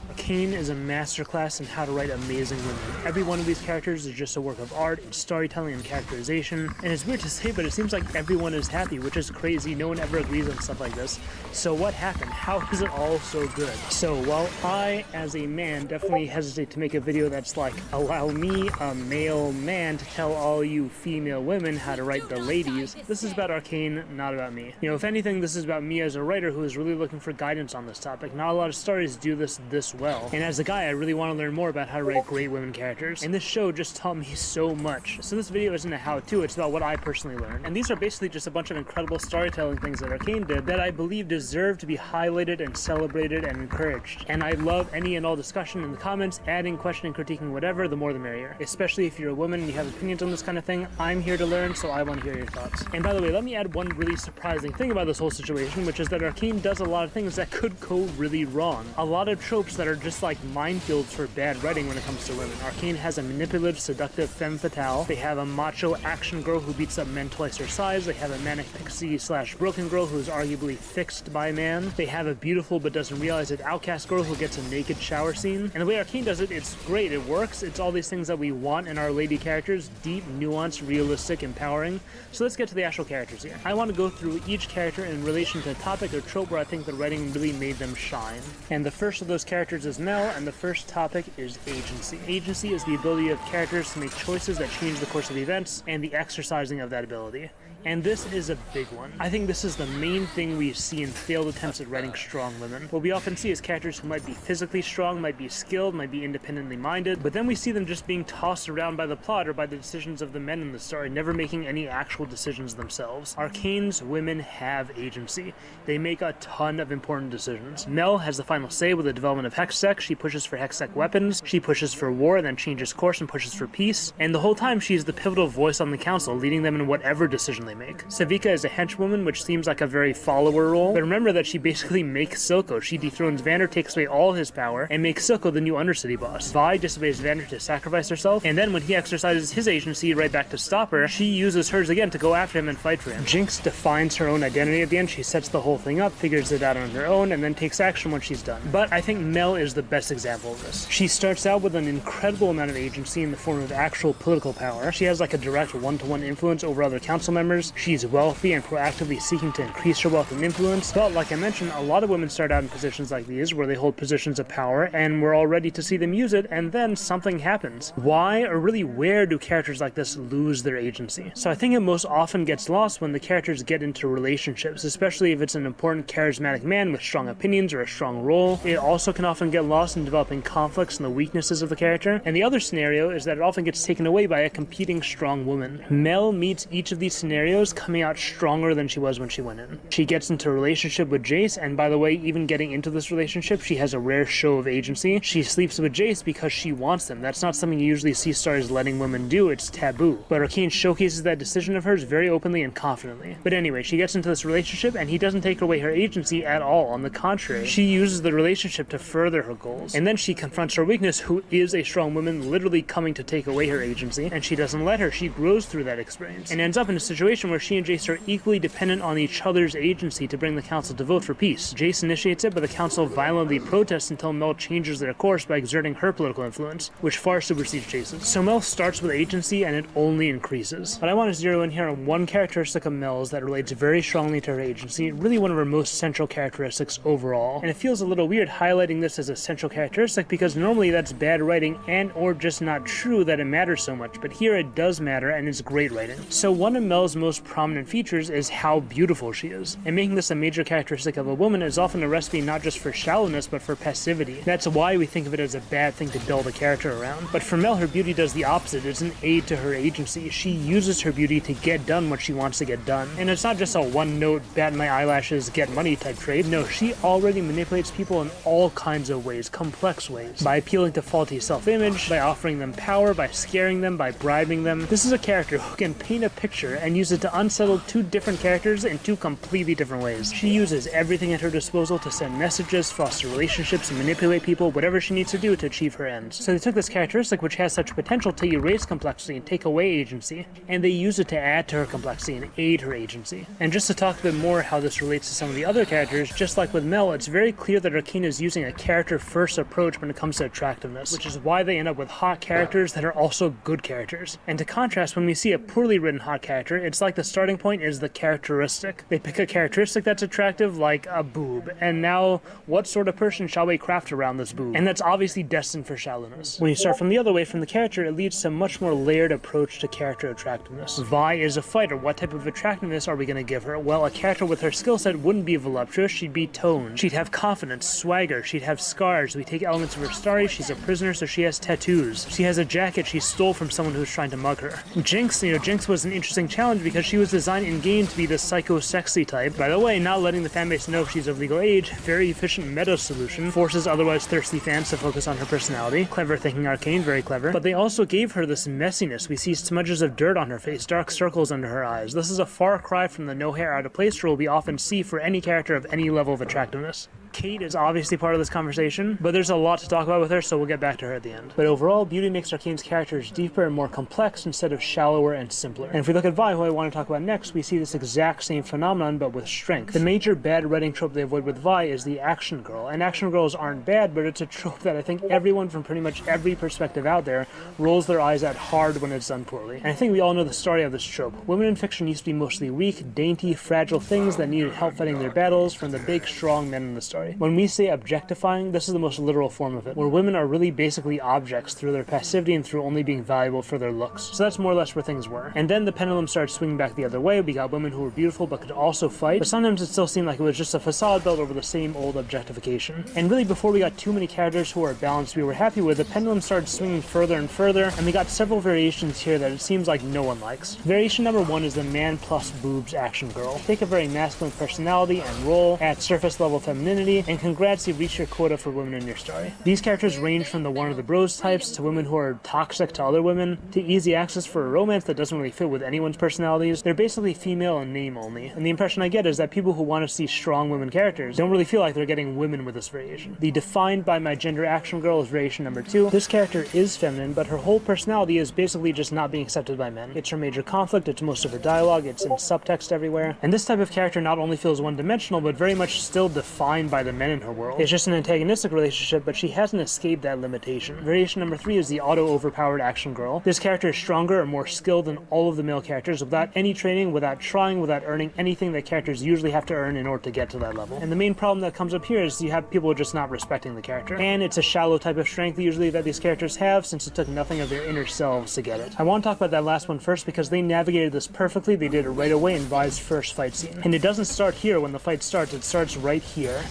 Arcane is a masterclass in how to write amazing women. Every one of these characters is just a work of art, storytelling, and characterization, and it's weird to say, but it seems like everyone is happy, which is crazy. No one ever agrees on stuff like this. So what happened? How is it all so good? So while I, as a man, definitely hesitate to make a video that's like, allow me, a male man, to tell all you female women how to write the ladies, this is about Arcane, not about me. You know, if anything, this is about me as a writer who is really looking for guidance on this topic. Not a lot of stories do this well. And as a guy, I really want to learn more about how to write great women characters. And this show just taught me so much. So this video isn't a how-to, it's about what I personally learned. And these are basically just a bunch of incredible storytelling things that Arcane did that I believe deserve to be highlighted and celebrated and encouraged. And I love any and all discussion in the comments, adding, questioning, critiquing, whatever, the more the merrier. Especially if you're a woman and you have opinions on this kind of thing, I'm here to learn, so I want to hear your thoughts. And by the way, let me add one really surprising thing about this whole situation, which is that Arcane does a lot of things that could go really wrong. A lot of tropes that are just like minefields for bad writing when it comes to women. Arcane has a manipulative, seductive femme fatale. They have a macho action girl who beats up men twice her size. They have a manic pixie / broken girl who's arguably fixed by man. They have a beautiful but doesn't realize it outcast girl who gets a naked shower scene. And the way Arcane does it, it's great. It works. It's all these things that we want in our lady characters. Deep, nuanced, realistic, empowering. So let's get to the actual characters here. I want to go through each character in relation to a topic or trope where I think the writing really made them shine. And the first of those characters is is Mel, and the first topic is agency. Agency is the ability of characters to make choices that change the course of events, and the exercising of that ability. And this is a big one. I think this is the main thing we see in failed attempts at writing strong women. What we often see is characters who might be physically strong, might be skilled, might be independently minded, but then we see them just being tossed around by the plot or by the decisions of the men in the story, never making any actual decisions themselves. Arcane's women have agency. They make a ton of important decisions. Mel has the final say with the development of Hextech. She pushes for Hextech weapons, she pushes for war, and then changes course and pushes for peace, and the whole time she is the pivotal voice on the council, leading them in whatever decision they make. Sevika is a henchwoman, which seems like a very follower role, but remember that she basically makes Silco. She dethrones Vander, takes away all his power, and makes Silco the new Undercity boss. Vi disobeys Vander to sacrifice herself, and then when he exercises his agency right back to stop her, she uses hers again to go after him and fight for him. Jinx defines her own identity at the end. She sets the whole thing up, figures it out on her own, and then takes action when she's done. But I think Mel is the best example of this. She starts out with an incredible amount of agency in the form of actual political power. She has like a direct one-to-one influence over other council members. She's wealthy and proactively seeking to increase her wealth and influence. But like I mentioned, a lot of women start out in positions like these where they hold positions of power and we're all ready to see them use it, and then something happens. Why, or really where, do characters like this lose their agency? So I think it most often gets lost when the characters get into relationships, especially if it's an important charismatic man with strong opinions or a strong role. It also can often get lost in developing conflicts and the weaknesses of the character. And the other scenario is that it often gets taken away by a competing strong woman. Mel meets each of these scenarios coming out stronger than she was when she went in. She gets into a relationship with Jace, and by the way, even getting into this relationship, she has a rare show of agency. She sleeps with Jace because she wants him. That's not something you usually see stars letting women do, it's taboo. But Arcane showcases that decision of hers very openly and confidently. But anyway, she gets into this relationship, and he doesn't take away her agency at all. On the contrary, she uses the relationship to further her goals. And then she confronts her weakness, who is a strong woman literally coming to take away her agency, and she doesn't let her. She grows through that experience, and ends up in a situation where she and Jace are equally dependent on each other's agency to bring the council to vote for peace. Jace initiates it, but the council violently protests until Mel changes their course by exerting her political influence, which far supersedes Jace's. So Mel starts with agency, and it only increases. But I want to zero in here on one characteristic of Mel's that relates very strongly to her agency, really one of her most central characteristics overall. And it feels a little weird highlighting this as a central characteristic because normally that's bad writing and or just not true that it matters so much, but here it does matter and it's great writing. So one of Mel's most prominent features is how beautiful she is, and making this a major characteristic of a woman is often a recipe not just for shallowness but for passivity. That's why we think of it as a bad thing to build a character around. But for Mel, her beauty does the opposite. It's an aid to her agency. She uses her beauty to get done what she wants to get done. And it's not just a one-note, bat my eyelashes, get money type trade. No, she already manipulates people in all kinds of ways, complex ways. By appealing to faulty self-image, by offering them power, by scaring them, by bribing them. This is a character who can paint a picture and use it to unsettle two different characters in two completely different ways. She uses everything at her disposal to send messages, foster relationships, and manipulate people, whatever she needs to do to achieve her ends. So they took this characteristic, which has such potential to erase complexity and take away agency, and they use it to add to her complexity and aid her agency. And just to talk a bit more how this relates to some of the other characters, just like with Mel, it's very clear that Arcane is using a character-first approach when it comes to attractiveness, which is why they end up with hot characters that are also good characters. And to contrast, when we see a poorly written hot character, it's like the starting point is the characteristic. They pick a characteristic that's attractive, like a boob, and now what sort of person shall we craft around this boob? And that's obviously destined for shallowness. When you start from the other way, from the character, it leads to a much more layered approach to character attractiveness. Vi is a fighter. What type of attractiveness are we going to give her? Well, a character with her skill set wouldn't be voluptuous, she'd be toned. She'd have confidence, swagger, she'd have scars. We take elements of her story, she's a prisoner, so she has tattoos. She has a jacket she stole from someone who was trying to mug her. Jinx, Jinx was an interesting challenge because she was designed in-game to be the psycho-sexy type. By the way, not letting the fanbase know if she's of legal age, very efficient meta solution, forces otherwise thirsty fans to focus on her personality. Clever thinking, Arcane, very clever. But they also gave her this messiness. We see smudges of dirt on her face, dark circles under her eyes. This is a far cry from the no hair out of place rule we often see for any character of any level of attractiveness. Kate is obviously part of this conversation, but there's a lot to talk about with her, so we'll get back to her at the end. But overall, beauty makes Arcane's characters deeper and more complex instead of shallower and simpler. And if we look at Vi, who I want to talk about next, we see this exact same phenomenon, but with strength. The major bad writing trope they avoid with Vi is the action girl. And action girls aren't bad, but it's a trope that I think everyone from pretty much every perspective out there rolls their eyes at hard when it's done poorly. And I think we all know the story of this trope. Women in fiction used to be mostly weak, dainty, fragile things that needed help fighting their battles from the big, strong men in the story. story. When we say objectifying, this is the most literal form of it, where women are really basically objects through their passivity and through only being valuable for their looks. So that's more or less where things were. And then the pendulum started swinging back the other way. We got women who were beautiful but could also fight, but sometimes it still seemed like it was just a facade built over the same old objectification. And really, before we got too many characters who are balanced we were happy with, the pendulum started swinging further and further, and we got several variations here that it seems like no one likes. Variation number 1 is the man plus boobs action girl. Take a very masculine personality and role, add surface level femininity, and congrats, you've reached your quota for women in your story. These characters range from the one of the bros types to women who are toxic to other women, to easy access for a romance that doesn't really fit with anyone's personalities. They're basically female in name only, and the impression I get is that people who want to see strong women characters don't really feel like they're getting women with this variation. The defined by my gender action girl is variation number 2. This character is feminine, but her whole personality is basically just not being accepted by men. It's her major conflict, it's most of her dialogue, it's in subtext everywhere, and this type of character not only feels one-dimensional, but very much still defined by the men in her world. It's just an antagonistic relationship, but she hasn't escaped that limitation. Variation number 3 is the auto-overpowered action girl. This character is stronger and more skilled than all of the male characters without any training, without trying, without earning anything that characters usually have to earn in order to get to that level. And the main problem that comes up here is you have people just not respecting the character. And it's a shallow type of strength usually that these characters have, since it took nothing of their inner selves to get it. I want to talk about that last one first because they navigated this perfectly. They did it right away in Vi's first fight scene. And it doesn't start here when the fight starts, it starts right here.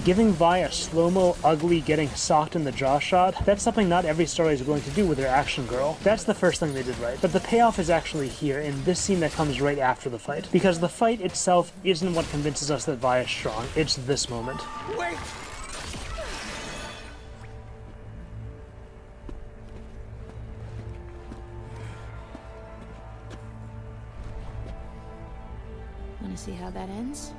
Giving Vi a slow-mo, ugly, getting socked in the jaw shot, that's something not every story is willing to do with their action girl. That's the first thing they did right. But the payoff is actually here, in this scene that comes right after the fight. Because the fight itself isn't what convinces us that Vi is strong, it's this moment. Wait! Want to see how that ends?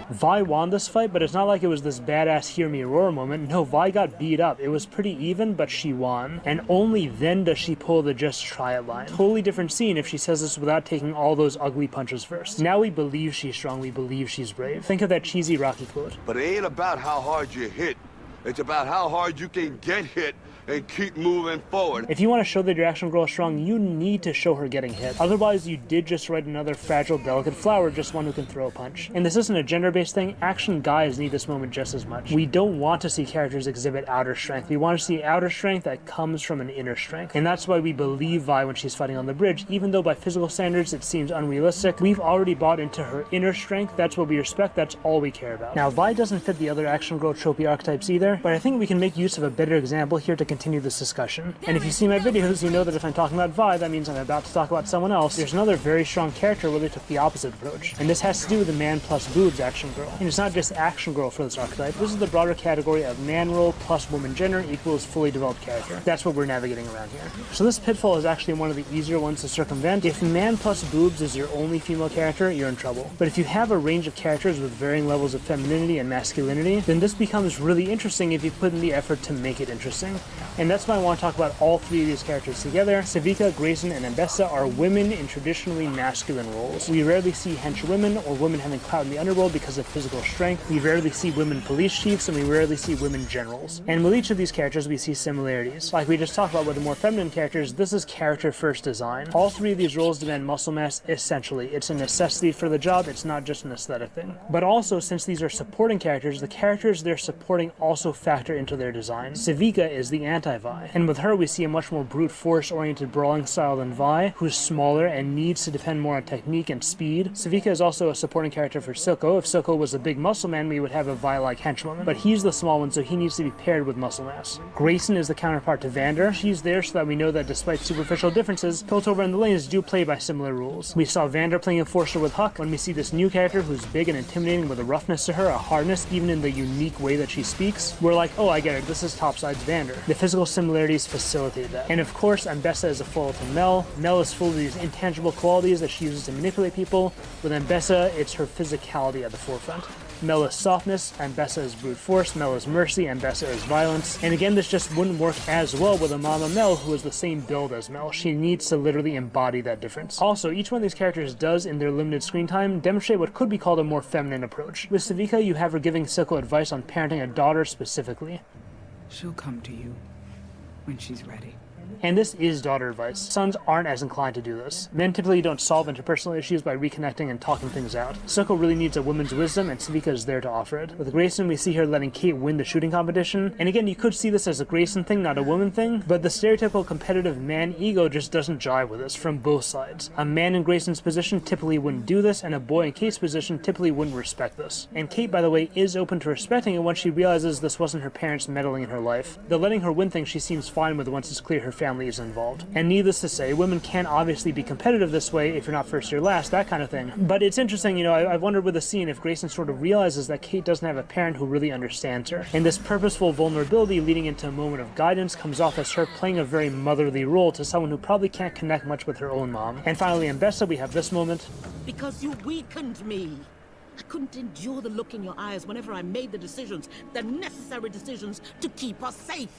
Vi won this fight, but it's not like it was this badass hear me roar moment. No, Vi got beat up. It was pretty even, but she won. And only then does she pull the just try it line. Totally different scene if she says this without taking all those ugly punches first. Now we believe she's strong, we believe she's brave. Think of that cheesy Rocky quote. But it ain't about how hard you hit. It's about how hard you can get hit and keep moving forward. If you want to show that your action girl is strong, you need to show her getting hit. Otherwise, you did just write another fragile, delicate flower, just one who can throw a punch. And this isn't a gender-based thing. Action guys need this moment just as much. We don't want to see characters exhibit outer strength. We want to see outer strength that comes from an inner strength. And that's why we believe Vi when she's fighting on the bridge, even though by physical standards it seems unrealistic. We've already bought into her inner strength. That's what we respect. That's all we care about. Now, Vi doesn't fit the other action girl tropey archetypes either, but I think we can make use of a better example here to continue this discussion. And if you see my videos, you know that if I'm talking about Vi, that means I'm about to talk about someone else. There's another very strong character where they took the opposite approach. And this has to do with the man plus boobs action girl. And it's not just action girl for this archetype. This is the broader category of man role plus woman gender equals fully developed character. That's what we're navigating around here. So this pitfall is actually one of the easier ones to circumvent. If man plus boobs is your only female character, you're in trouble. But if you have a range of characters with varying levels of femininity and masculinity, then this becomes really interesting if you put in the effort to make it interesting. And that's why I want to talk about all three of these characters together. Sevika, Grayson, and Ambessa are women in traditionally masculine roles. We rarely see henchwomen or women having clout in the underworld because of physical strength. We rarely see women police chiefs, and we rarely see women generals. And with each of these characters, we see similarities. Like we just talked about with the more feminine characters, this is character first design. All three of these roles demand muscle mass essentially. It's a necessity for the job, it's not just an aesthetic thing. But also, since these are supporting characters, the characters they're supporting also factor into their design. Sevika is the anti-Vi, and with her we see a much more brute force oriented brawling style than Vi, who's smaller and needs to depend more on technique and speed. Sevika is also a supporting character for Silco. If Silco was a big muscle man, we would have a Vi-like henchwoman, but he's the small one, so he needs to be paired with muscle mass. Grayson is the counterpart to Vander. She's there so that we know that despite superficial differences, Piltover and the lanes do play by similar rules. We saw Vander playing Enforcer with Huck. When we see this new character who's big and intimidating with a roughness to her, a hardness, even in the unique way that she speaks, we're like, oh, I get it, this is topsides Vander. The physical similarities facilitate that. And of course, Ambessa is a foil to Mel. Mel is full of these intangible qualities that she uses to manipulate people. With Ambessa, it's her physicality at the forefront. Mel is softness, Ambessa is brute force, Mel is mercy, Ambessa is violence. And again, this just wouldn't work as well with a Mama Mel who is the same build as Mel. She needs to literally embody that difference. Also, each one of these characters does, in their limited screen time, demonstrate what could be called a more feminine approach. With Sevika, you have her giving Silco advice on parenting a daughter specifically. She'll come to you. when she's ready. And this is daughter advice. Sons aren't as inclined to do this. Men typically don't solve interpersonal issues by reconnecting and talking things out. Soko really needs a woman's wisdom, and Savika is there to offer it. With Grayson, we see her letting Kate win the shooting competition. And again, you could see this as a Grayson thing, not a woman thing, but the stereotypical competitive man ego just doesn't jive with this from both sides. A man in Grayson's position typically wouldn't do this, and a boy in Kate's position typically wouldn't respect this. And Kate, by the way, is open to respecting it once she realizes this wasn't her parents meddling in her life. The letting her win thing she seems fine with once it's clear her family is involved. And needless to say, women can obviously be competitive this way if you're not first, you're last, that kind of thing. But it's interesting, you know, I've wondered with the scene if Grayson sort of realizes that Kate doesn't have a parent who really understands her. And this purposeful vulnerability leading into a moment of guidance comes off as her playing a very motherly role to someone who probably can't connect much with her own mom. And finally, in Bessa, we have this moment. Because you weakened me. I couldn't endure the look in your eyes whenever I made the decisions, the necessary decisions to keep us safe.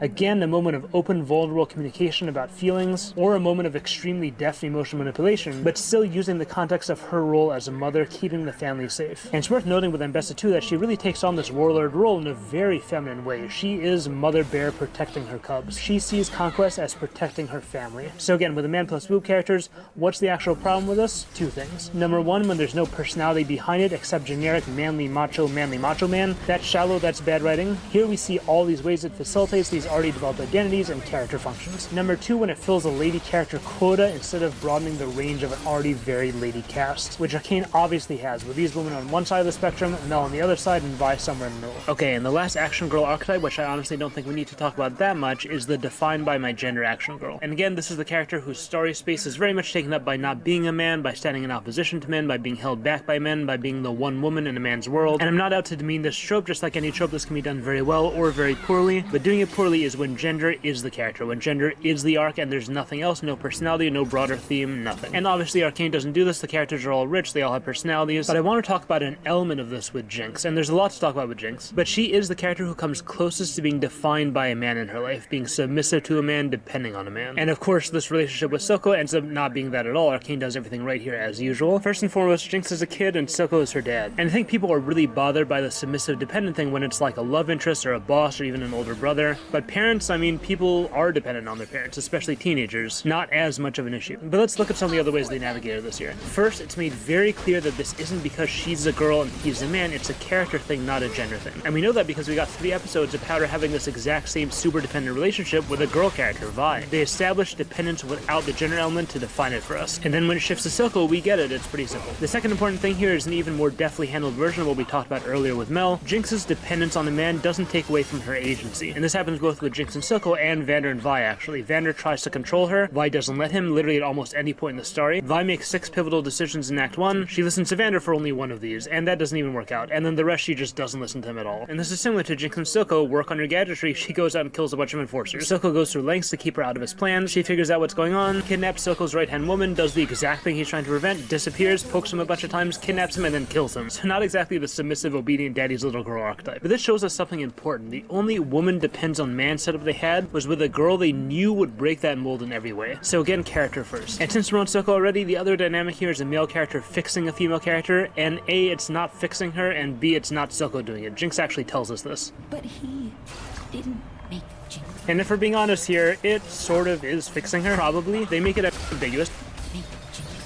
Again, a moment of open, vulnerable communication about feelings, or a moment of extremely deft emotional manipulation, but still using the context of her role as a mother, keeping the family safe. And it's worth noting with Mbessa too that she really takes on this warlord role in a very feminine way. She is Mother Bear protecting her cubs. She sees Conquest as protecting her family. So again, with the man plus boob characters, what's the actual problem with this? Two things. Number one, when there's no personality behind it except generic manly macho man, that's shallow, that's bad writing. Here we see all these ways it facilitates these already developed identities and character functions. Number two, when it fills a lady character quota instead of broadening the range of an already very lady cast, which Arcane obviously has, with these women on one side of the spectrum, Mel on the other side, and Vi somewhere in the middle. Okay, and the last action girl archetype, which I honestly don't think we need to talk about that much, is the defined by my gender action girl. And again, this is the character whose story space is very much taken up by not being a man, by standing in opposition to men, by being held back by men, by being the one woman in a man's world. And I'm not out to demean this trope, just like any trope, this can be done very well or very poorly, but doing it poorly is when gender is the character, when gender is the arc and there's nothing else, no personality, no broader theme, nothing. And obviously Arcane doesn't do this, the characters are all rich, they all have personalities, but I want to talk about an element of this with Jinx, and there's a lot to talk about with Jinx, but she is the character who comes closest to being defined by a man in her life, being submissive to a man, depending on a man. And of course, this relationship with Silco ends up not being that at all. Arcane does everything right here as usual. First and foremost, Jinx is a kid and Silco is her dad. And I think people are really bothered by the submissive dependent thing when it's like a love interest or a boss or even an older brother. But parents, I mean, people are dependent on their parents, especially teenagers. Not as much of an issue. But let's look at some of the other ways they navigated this year. First, it's made very clear that this isn't because she's a girl and he's a man, it's a character thing, not a gender thing. And we know that because we got 3 episodes of Powder having this exact same super dependent relationship with a girl character, Vi. They established dependence without the gender element to define it for us. And then when it shifts to Silco, we get it, it's pretty simple. The second important thing here is an even more deftly handled version of what we talked about earlier with Mel. Jinx's dependence on a man doesn't take away from her agency. And this happens both with Jinx and Silco and Vander and Vi actually. Vander tries to control her, Vi doesn't let him, literally at almost any point in the story. Vi makes 6 pivotal decisions in Act 1, she listens to Vander for only 1 of these, and that doesn't even work out, and then the rest she just doesn't listen to him at all. And this is similar to Jinx and Silco, work on your gadgetry, she goes out and kills a bunch of enforcers. Silco goes through lengths to keep her out of his plans, she figures out what's going on, kidnaps Silco's right-hand woman, does the exact thing he's trying to prevent, disappears, pokes him a bunch of times, kidnaps him, and then kills him. So not exactly the submissive, obedient daddy's little girl archetype. But this shows us something important. The only woman depends on man setup they had was with a girl they knew would break that mold in every way. So again, character first. And since we're on Silco already, the other dynamic here is a male character fixing a female character, and A, it's not fixing her, and B, it's not Silco doing it. Jinx actually tells us this. But he didn't make Jinx. And if we're being honest here, it sort of is fixing her, probably. They make it ambiguous.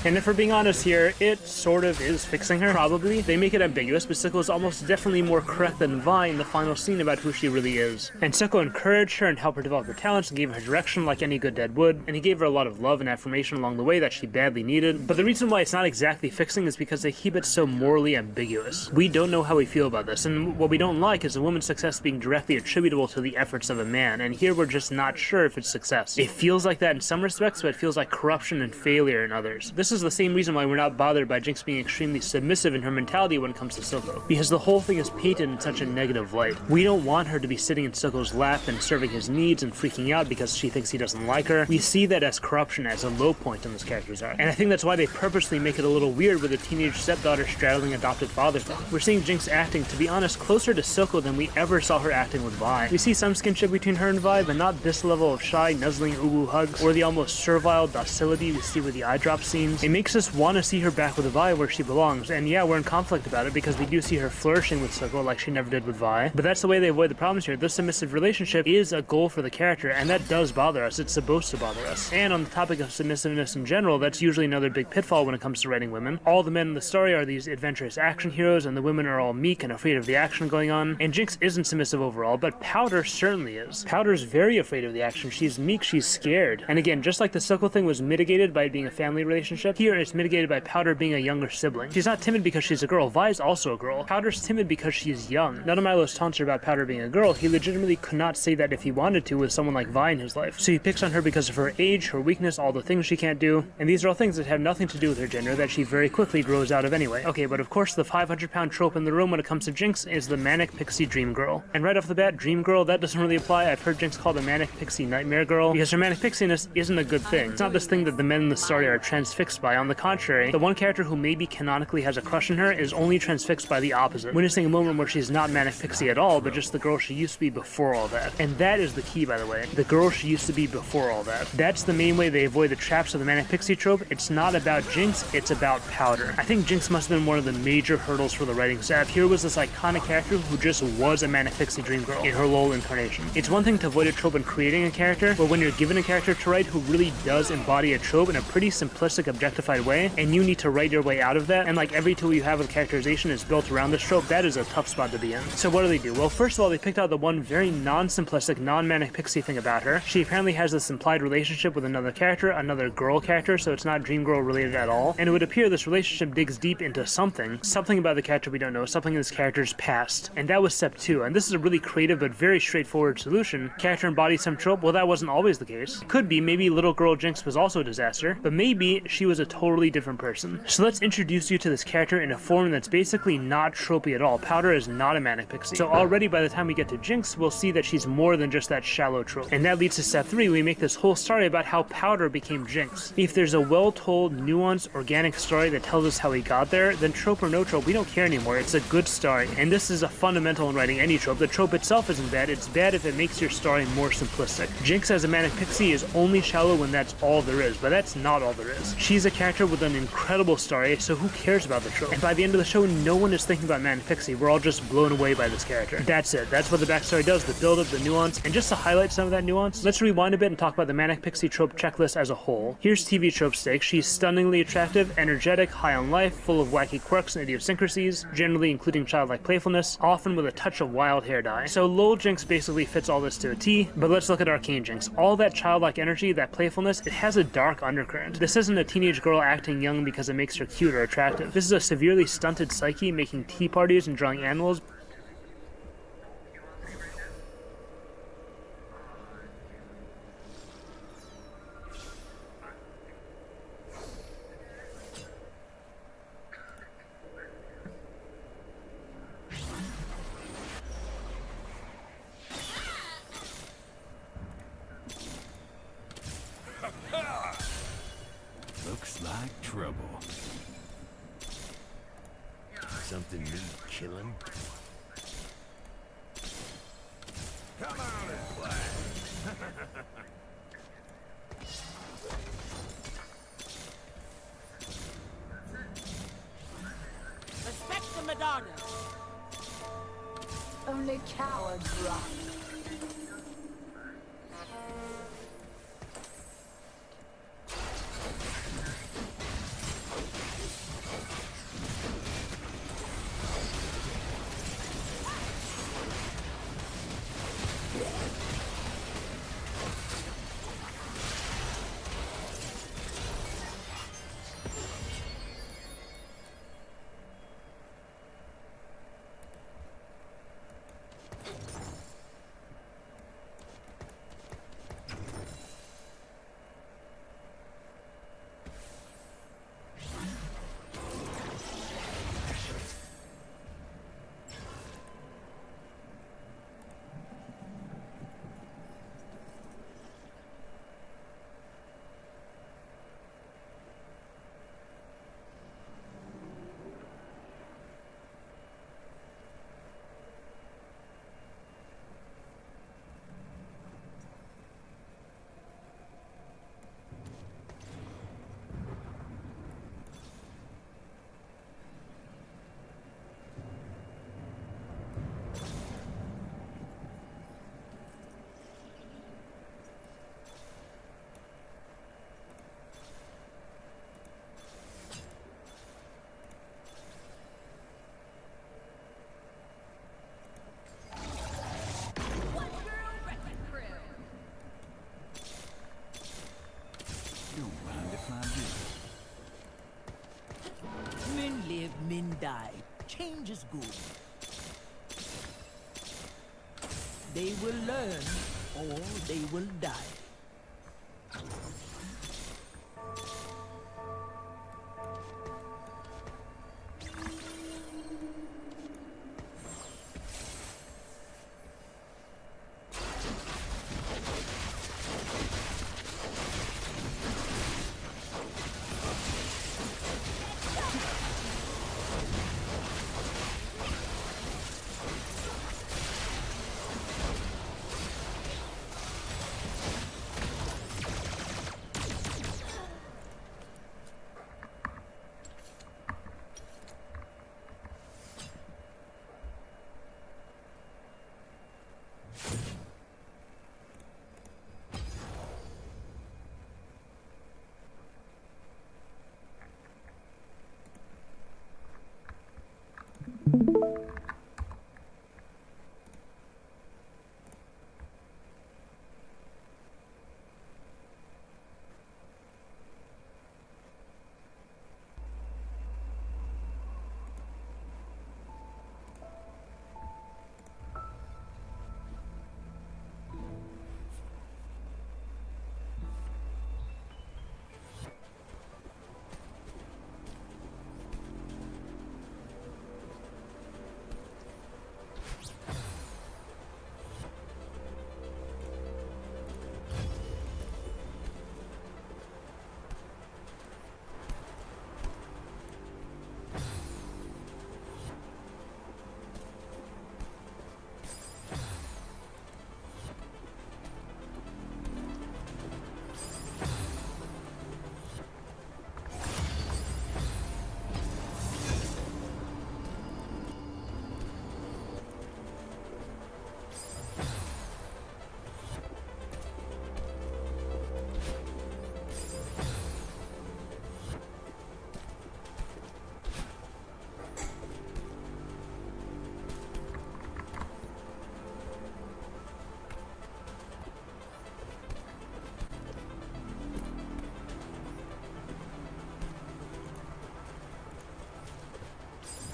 And if we're being honest here, it sort of is fixing her, probably. They make it ambiguous, but Silco is almost definitely more correct than Vi in the final scene about who she really is. And Silco encouraged her and helped her develop her talents and gave her direction like any good dad would, and he gave her a lot of love and affirmation along the way that she badly needed. But the reason why it's not exactly fixing is because they keep it so morally ambiguous. We don't know how we feel about this, and what we don't like is a woman's success being directly attributable to the efforts of a man, and here we're just not sure if it's success. It feels like that in some respects, but it feels like corruption and failure in others. This is the same reason why we're not bothered by Jinx being extremely submissive in her mentality when it comes to Silco, because the whole thing is painted in such a negative light. We don't want her to be sitting in Silco's lap and serving his needs and freaking out because she thinks he doesn't like her. We see that as corruption, as a low point in this character's arc. And I think that's why they purposely make it a little weird with a teenage stepdaughter straddling adopted father thing. We're seeing Jinx acting, to be honest, closer to Silco than we ever saw her acting with Vi. We see some skinship between her and Vi, but not this level of shy, nuzzling, uwu hugs, or the almost servile docility we see with the eye drop scenes. It makes us want to see her back with Vi where she belongs, and yeah, we're in conflict about it because we do see her flourishing with Silco like she never did with Vi, but that's the way they avoid the problems here. This submissive relationship is a goal for the character, and that does bother us. It's supposed to bother us. And on the topic of submissiveness in general, that's usually another big pitfall when it comes to writing women. All the men in the story are these adventurous action heroes, and the women are all meek and afraid of the action going on. And Jinx isn't submissive overall, but Powder certainly is. Powder's very afraid of the action. She's meek, she's scared. And again, just like the Silco thing was mitigated by it being a family relationship, here it's mitigated by Powder being a younger sibling. She's not timid because she's a girl. Vi's also a girl. Powder's timid because she's young. None of Milo's taunts are about Powder being a girl. He legitimately could not say that if he wanted to with someone like Vi in his life. So he picks on her because of her age, her weakness, all the things she can't do. And these are all things that have nothing to do with her gender that she very quickly grows out of anyway. Okay, but of course the 500-pound trope in the room when it comes to Jinx is the manic pixie dream girl. And right off the bat, dream girl, that doesn't really apply. I've heard Jinx called a manic pixie nightmare girl because her manic pixiness isn't a good thing. It's not this thing that the men in the story are transfixed by. On the contrary, the one character who maybe canonically has a crush on her is only transfixed by the opposite, witnessing a moment where she's not manic pixie at all, but just the girl she used to be before all that. And that is the key, by the way. The girl she used to be before all that. That's the main way they avoid the traps of the manic pixie trope. It's not about Jinx, it's about Powder. I think Jinx must have been one of the major hurdles for the writing staff. Here was this iconic character who just was a manic pixie dream girl in her LOL incarnation. It's one thing to avoid a trope in creating a character, but when you're given a character to write who really does embody a trope in a pretty simplistic, objectified way, and you need to write your way out of that, and like every tool you have with characterization is built around this trope, that is a tough spot to be in. So what do? Well, first of all, they picked out the one very non-simplistic, non-manic pixie thing about her. She apparently has this implied relationship with another character, another girl character, so it's not dream girl related at all. And it would appear this relationship digs deep into something about the character we don't know, something in this character's past. And that was step 2. And this is a really creative but very straightforward solution. Character embodies some trope. Well, that wasn't always the case. It could be maybe little girl Jinx was also a disaster, but maybe she was a totally different person. So let's introduce you to this character in a form that's basically not tropey at all. Powder is not a manic pixie. So already by the time we get to Jinx, we'll see that she's more than just that shallow trope. And that leads to step 3. We make this whole story about how Powder became Jinx. If there's a well-told, nuanced, organic story that tells us how he got there, then trope or no trope, we don't care anymore. It's a good story. And this is a fundamental in writing any trope. The trope itself isn't bad. It's bad if it makes your story more simplistic. Jinx as a manic pixie is only shallow when that's all there is, but that's not all there is. She's a character with an incredible story, so who cares about the trope? And by the end of the show, no one is thinking about manic pixie. We're all just blown away by this character. That's it. That's what the backstory does, the build-up, the nuance. And just to highlight some of that nuance, let's rewind a bit and talk about the manic pixie trope checklist as a whole. Here's TV trope stakes. She's stunningly attractive, energetic, high on life, full of wacky quirks and idiosyncrasies, generally including childlike playfulness, often with a touch of wild hair dye. So LOL Jinx basically fits all this to a T, but let's look at Arcane Jinx. All that childlike energy, that playfulness, it has a dark undercurrent. This isn't a teenage girl acting young because it makes her cute or attractive. This is a severely stunted psyche making tea parties and drawing animals. Looks like trouble. Something need killing? Come on and play. Respect the Madonna. Only cowards run. feels good. They will learn or they will die.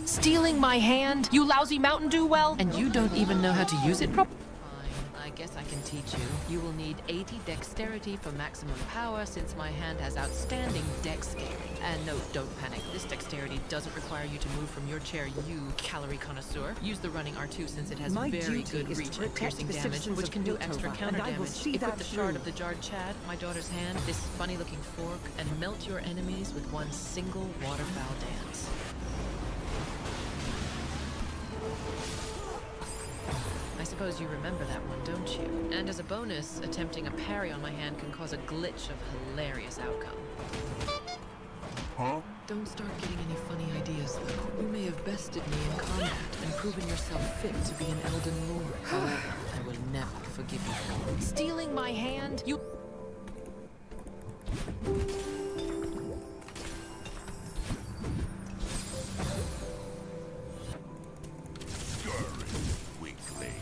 Stealing my hand, you lousy Mountain Dew well, and you don't even know how to use it properly. Fine, I guess I can teach you. You will need 80 dexterity for maximum power since my hand has outstanding dex scaling. And no, don't panic. This dexterity doesn't require you to move from your chair, you calorie connoisseur. Use the running R2 since it has My very duty good is to reach and protect piercing the damage, citizens which of can do extra Piltover, counter and I will damage. see Equip that the shard through. of the jarred Chad, my daughter's hand, this funny looking fork, and melt your enemies with one single waterfowl dance. I suppose you remember that one, don't you? And as a bonus, attempting a parry on my hand can cause a glitch of hilarious outcome. Huh? Don't start getting any funny ideas, though. You may have bested me in combat and proven yourself fit to be an Elden Lord. However, I will never forgive you for it. Stealing my hand, you... Weakling.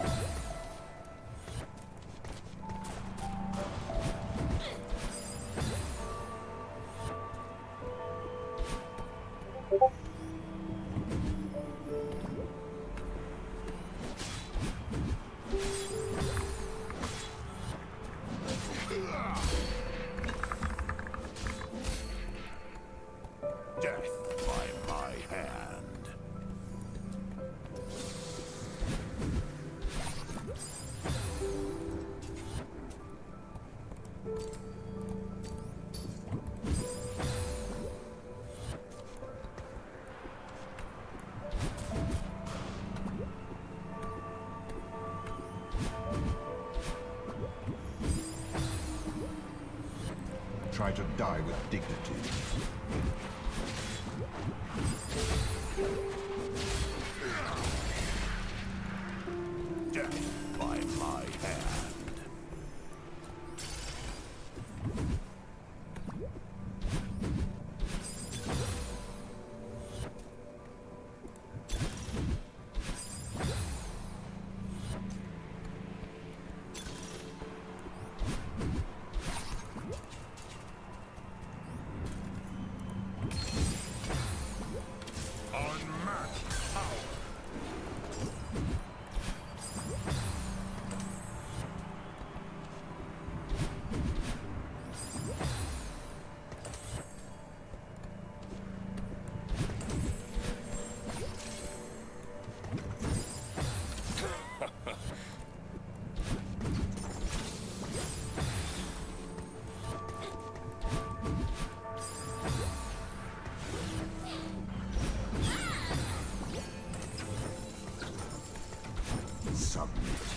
Death by my hand. Try to die with dignity. Death by my hand. Submit.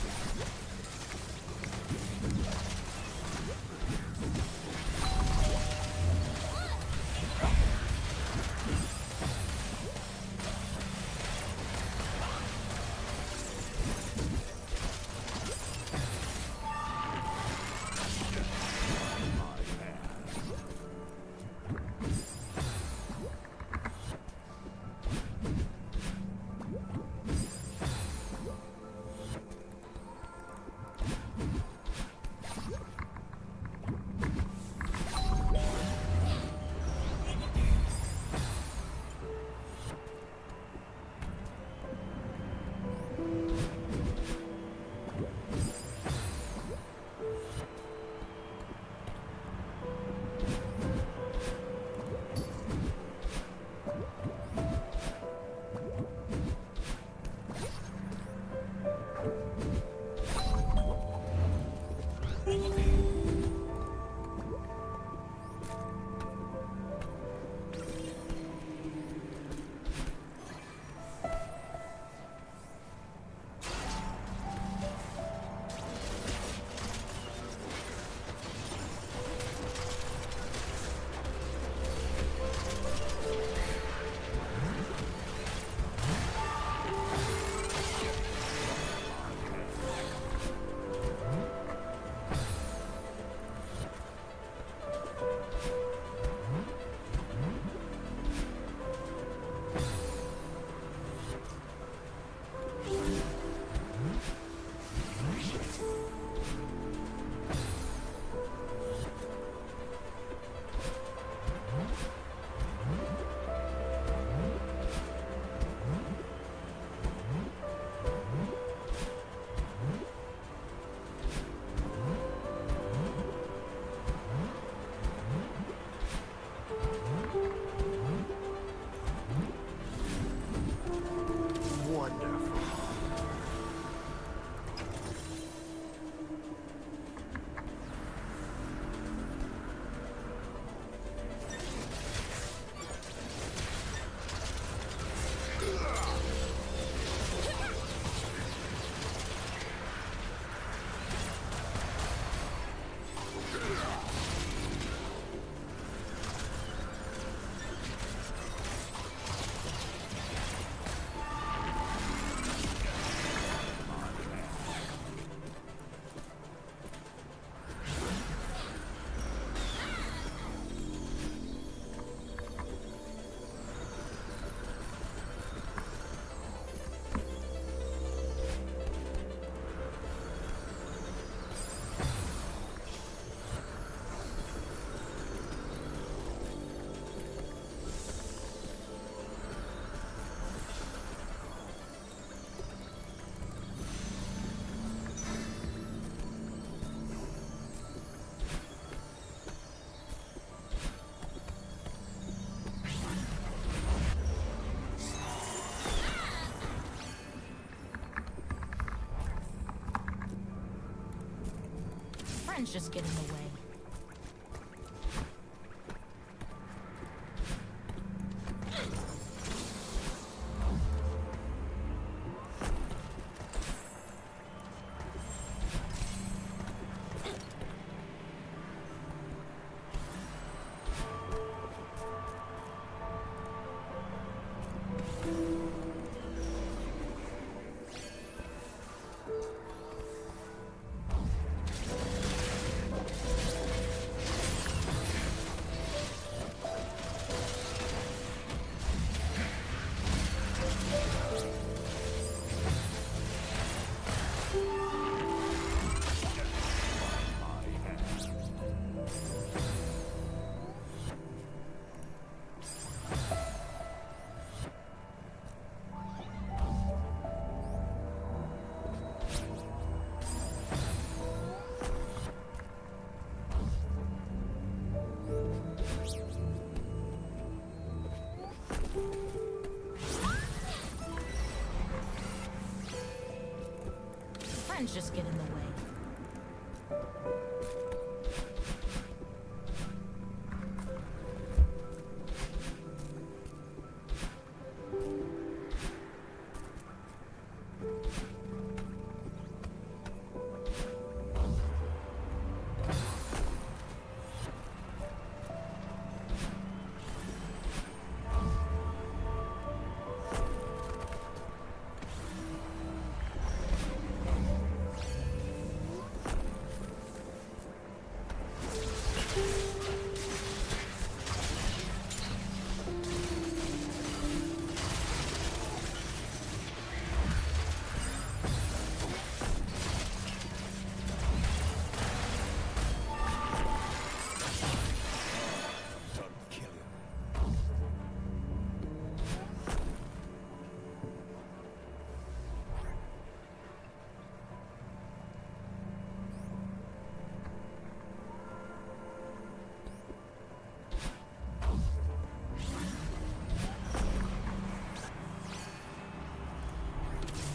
Friends just get in the way. Friends just get in the way.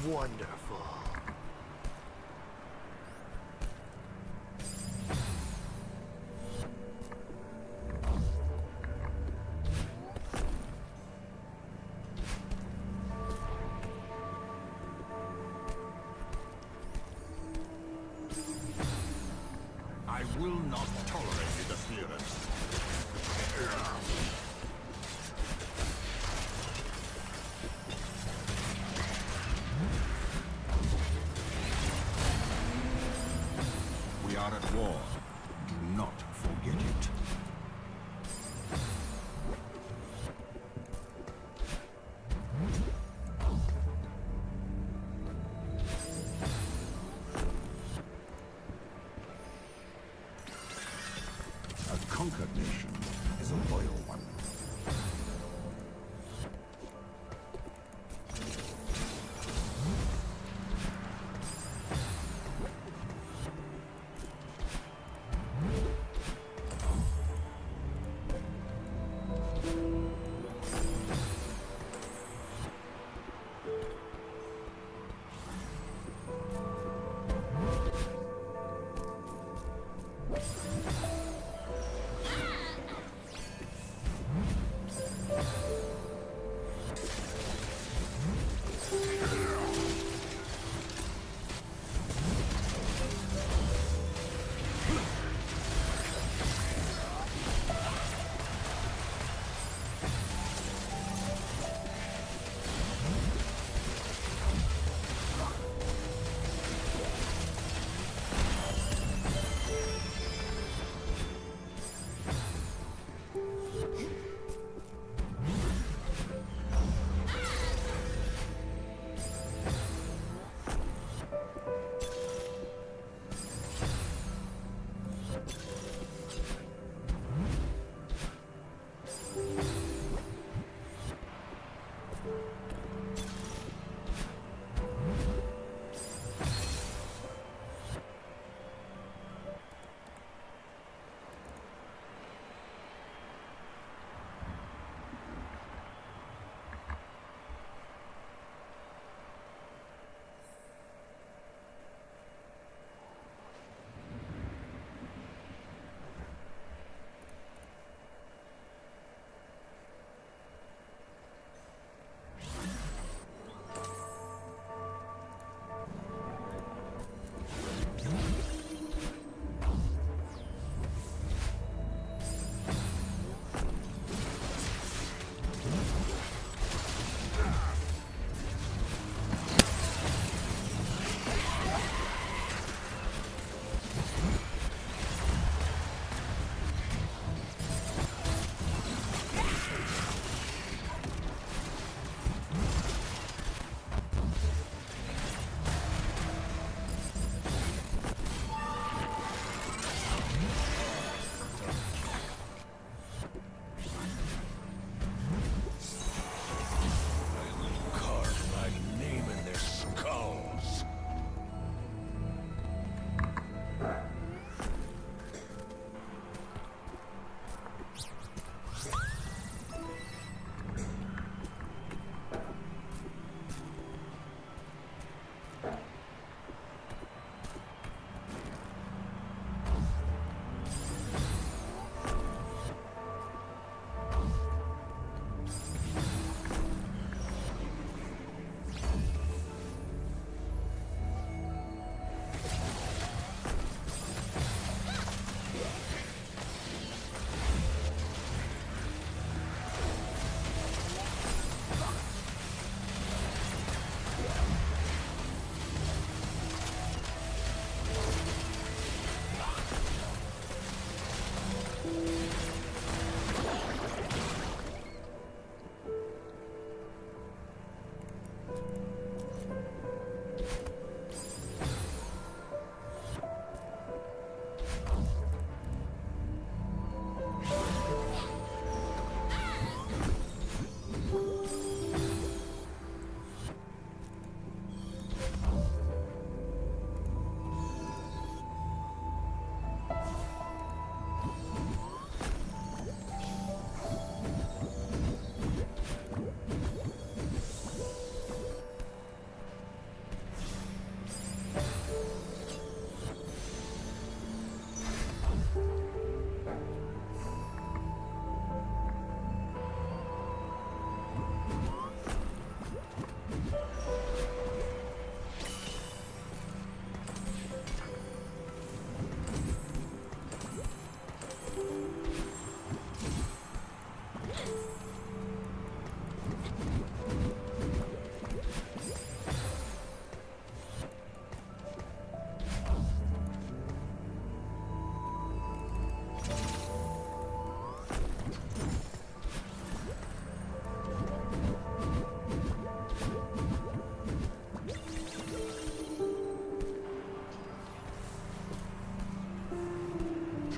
Wonderful. I will not tolerate interference. We are at war. Do not forget it. A conquered nation is a loyal one.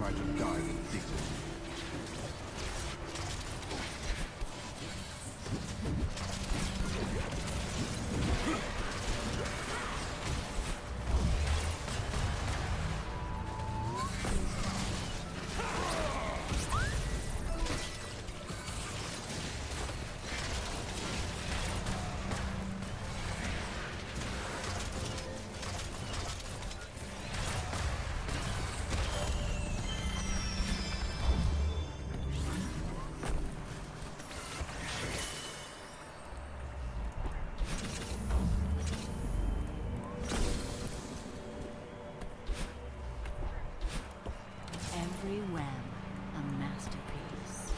try to die with dignity. Every web a masterpiece.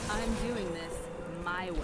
I'm doing this my way.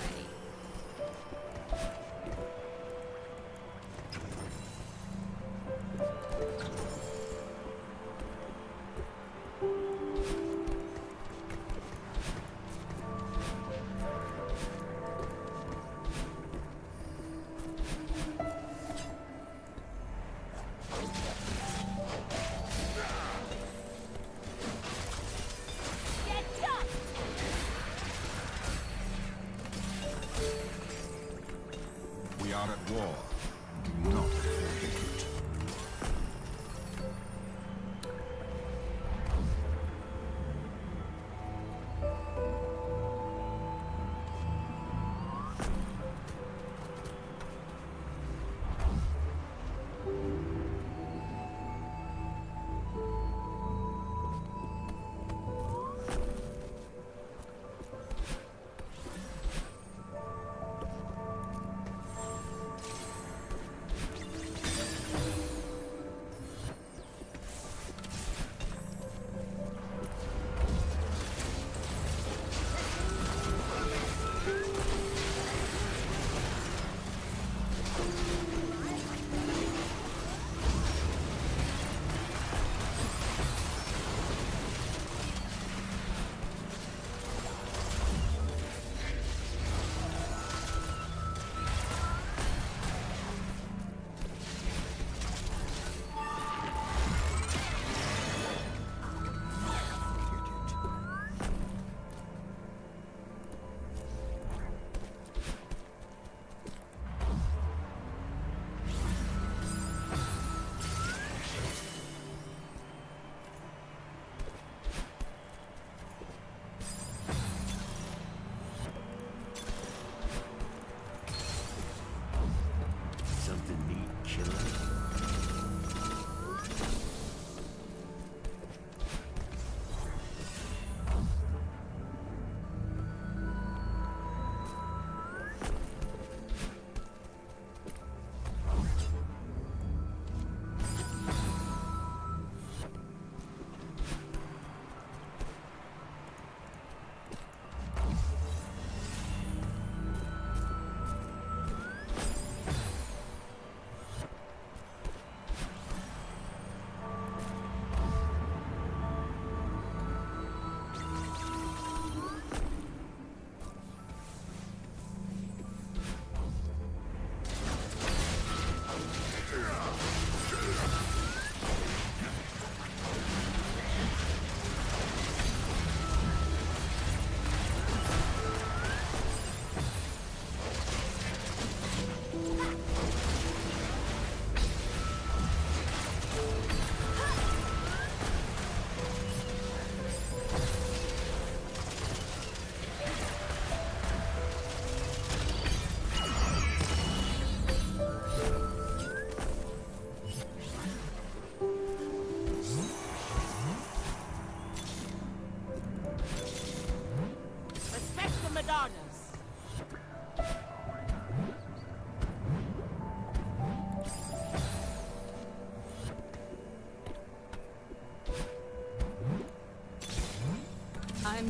We are at war. Do not forget it.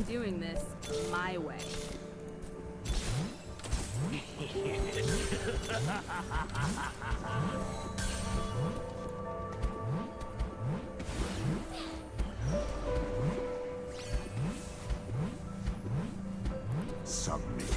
I'm doing this my way. Submit.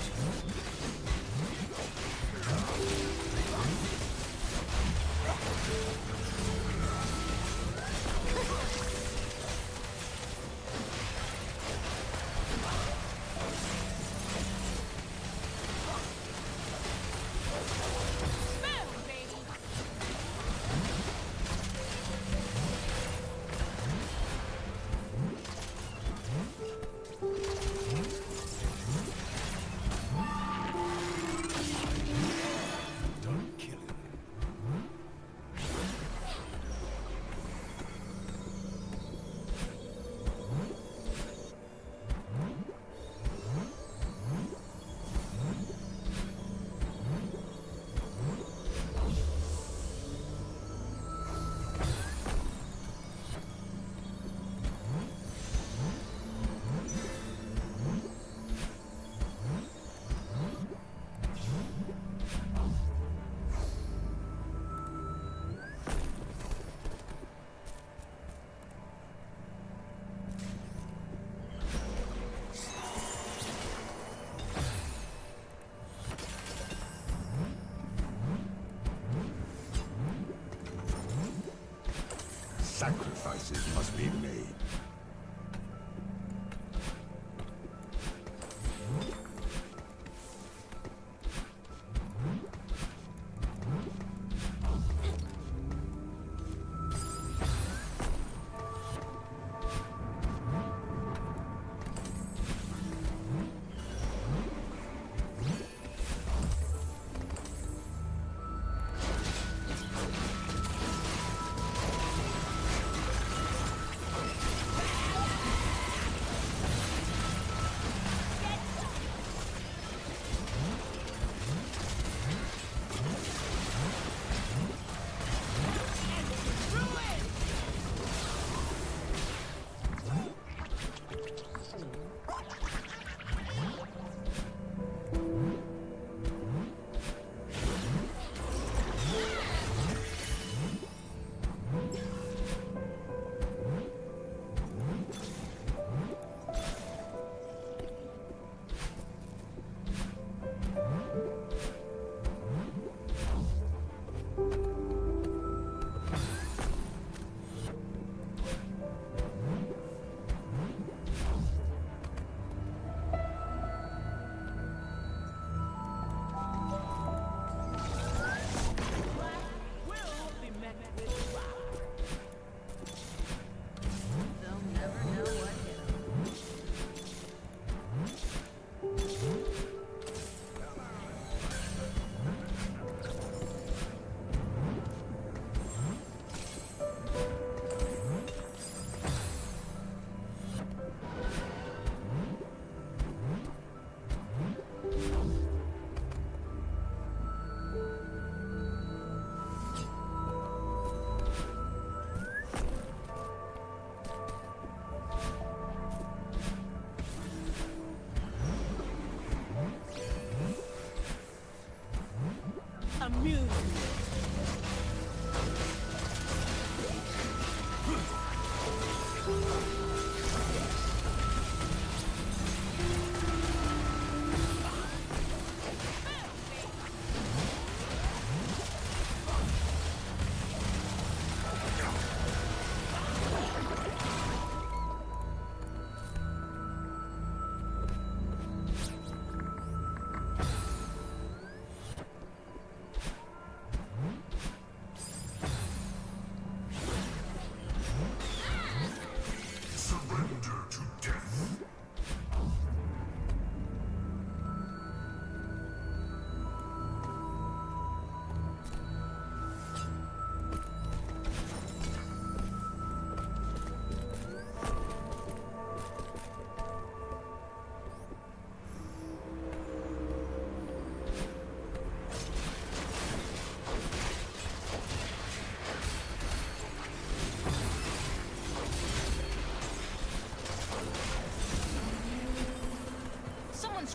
Sacrifices must be made.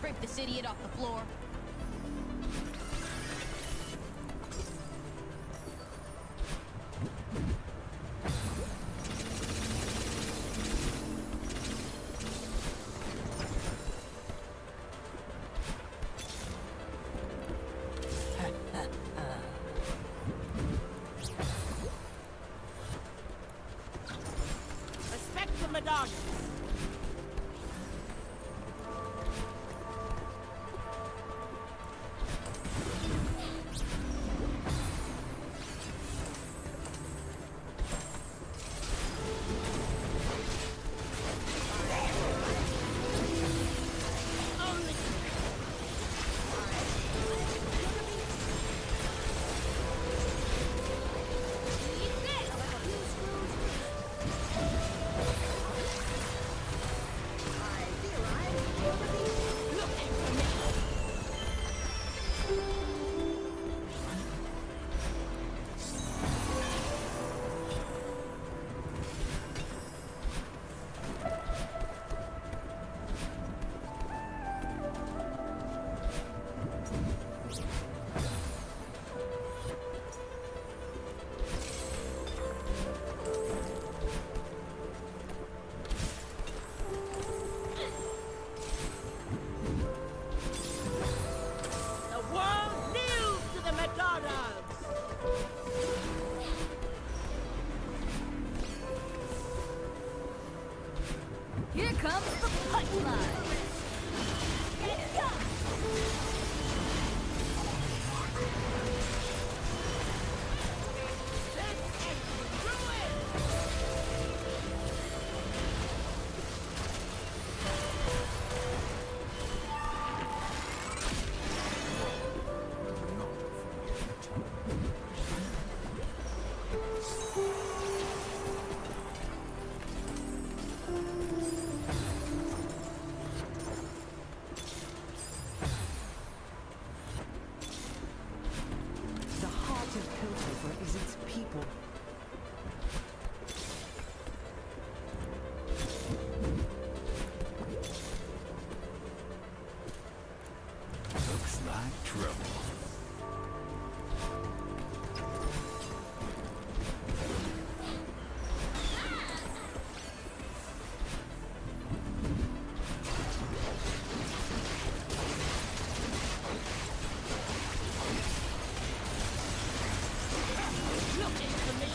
scrape this idiot off the floor. Respect the medallions. The world kneels to the Medaras. Here comes the punchline. The heart of Piltover is its people. Looks like trouble. Looking for me.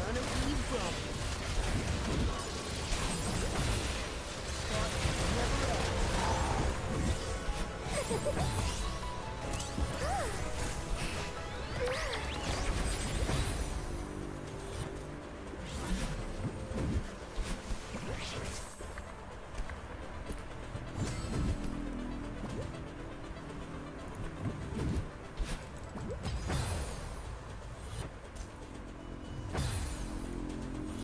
gonna be broken.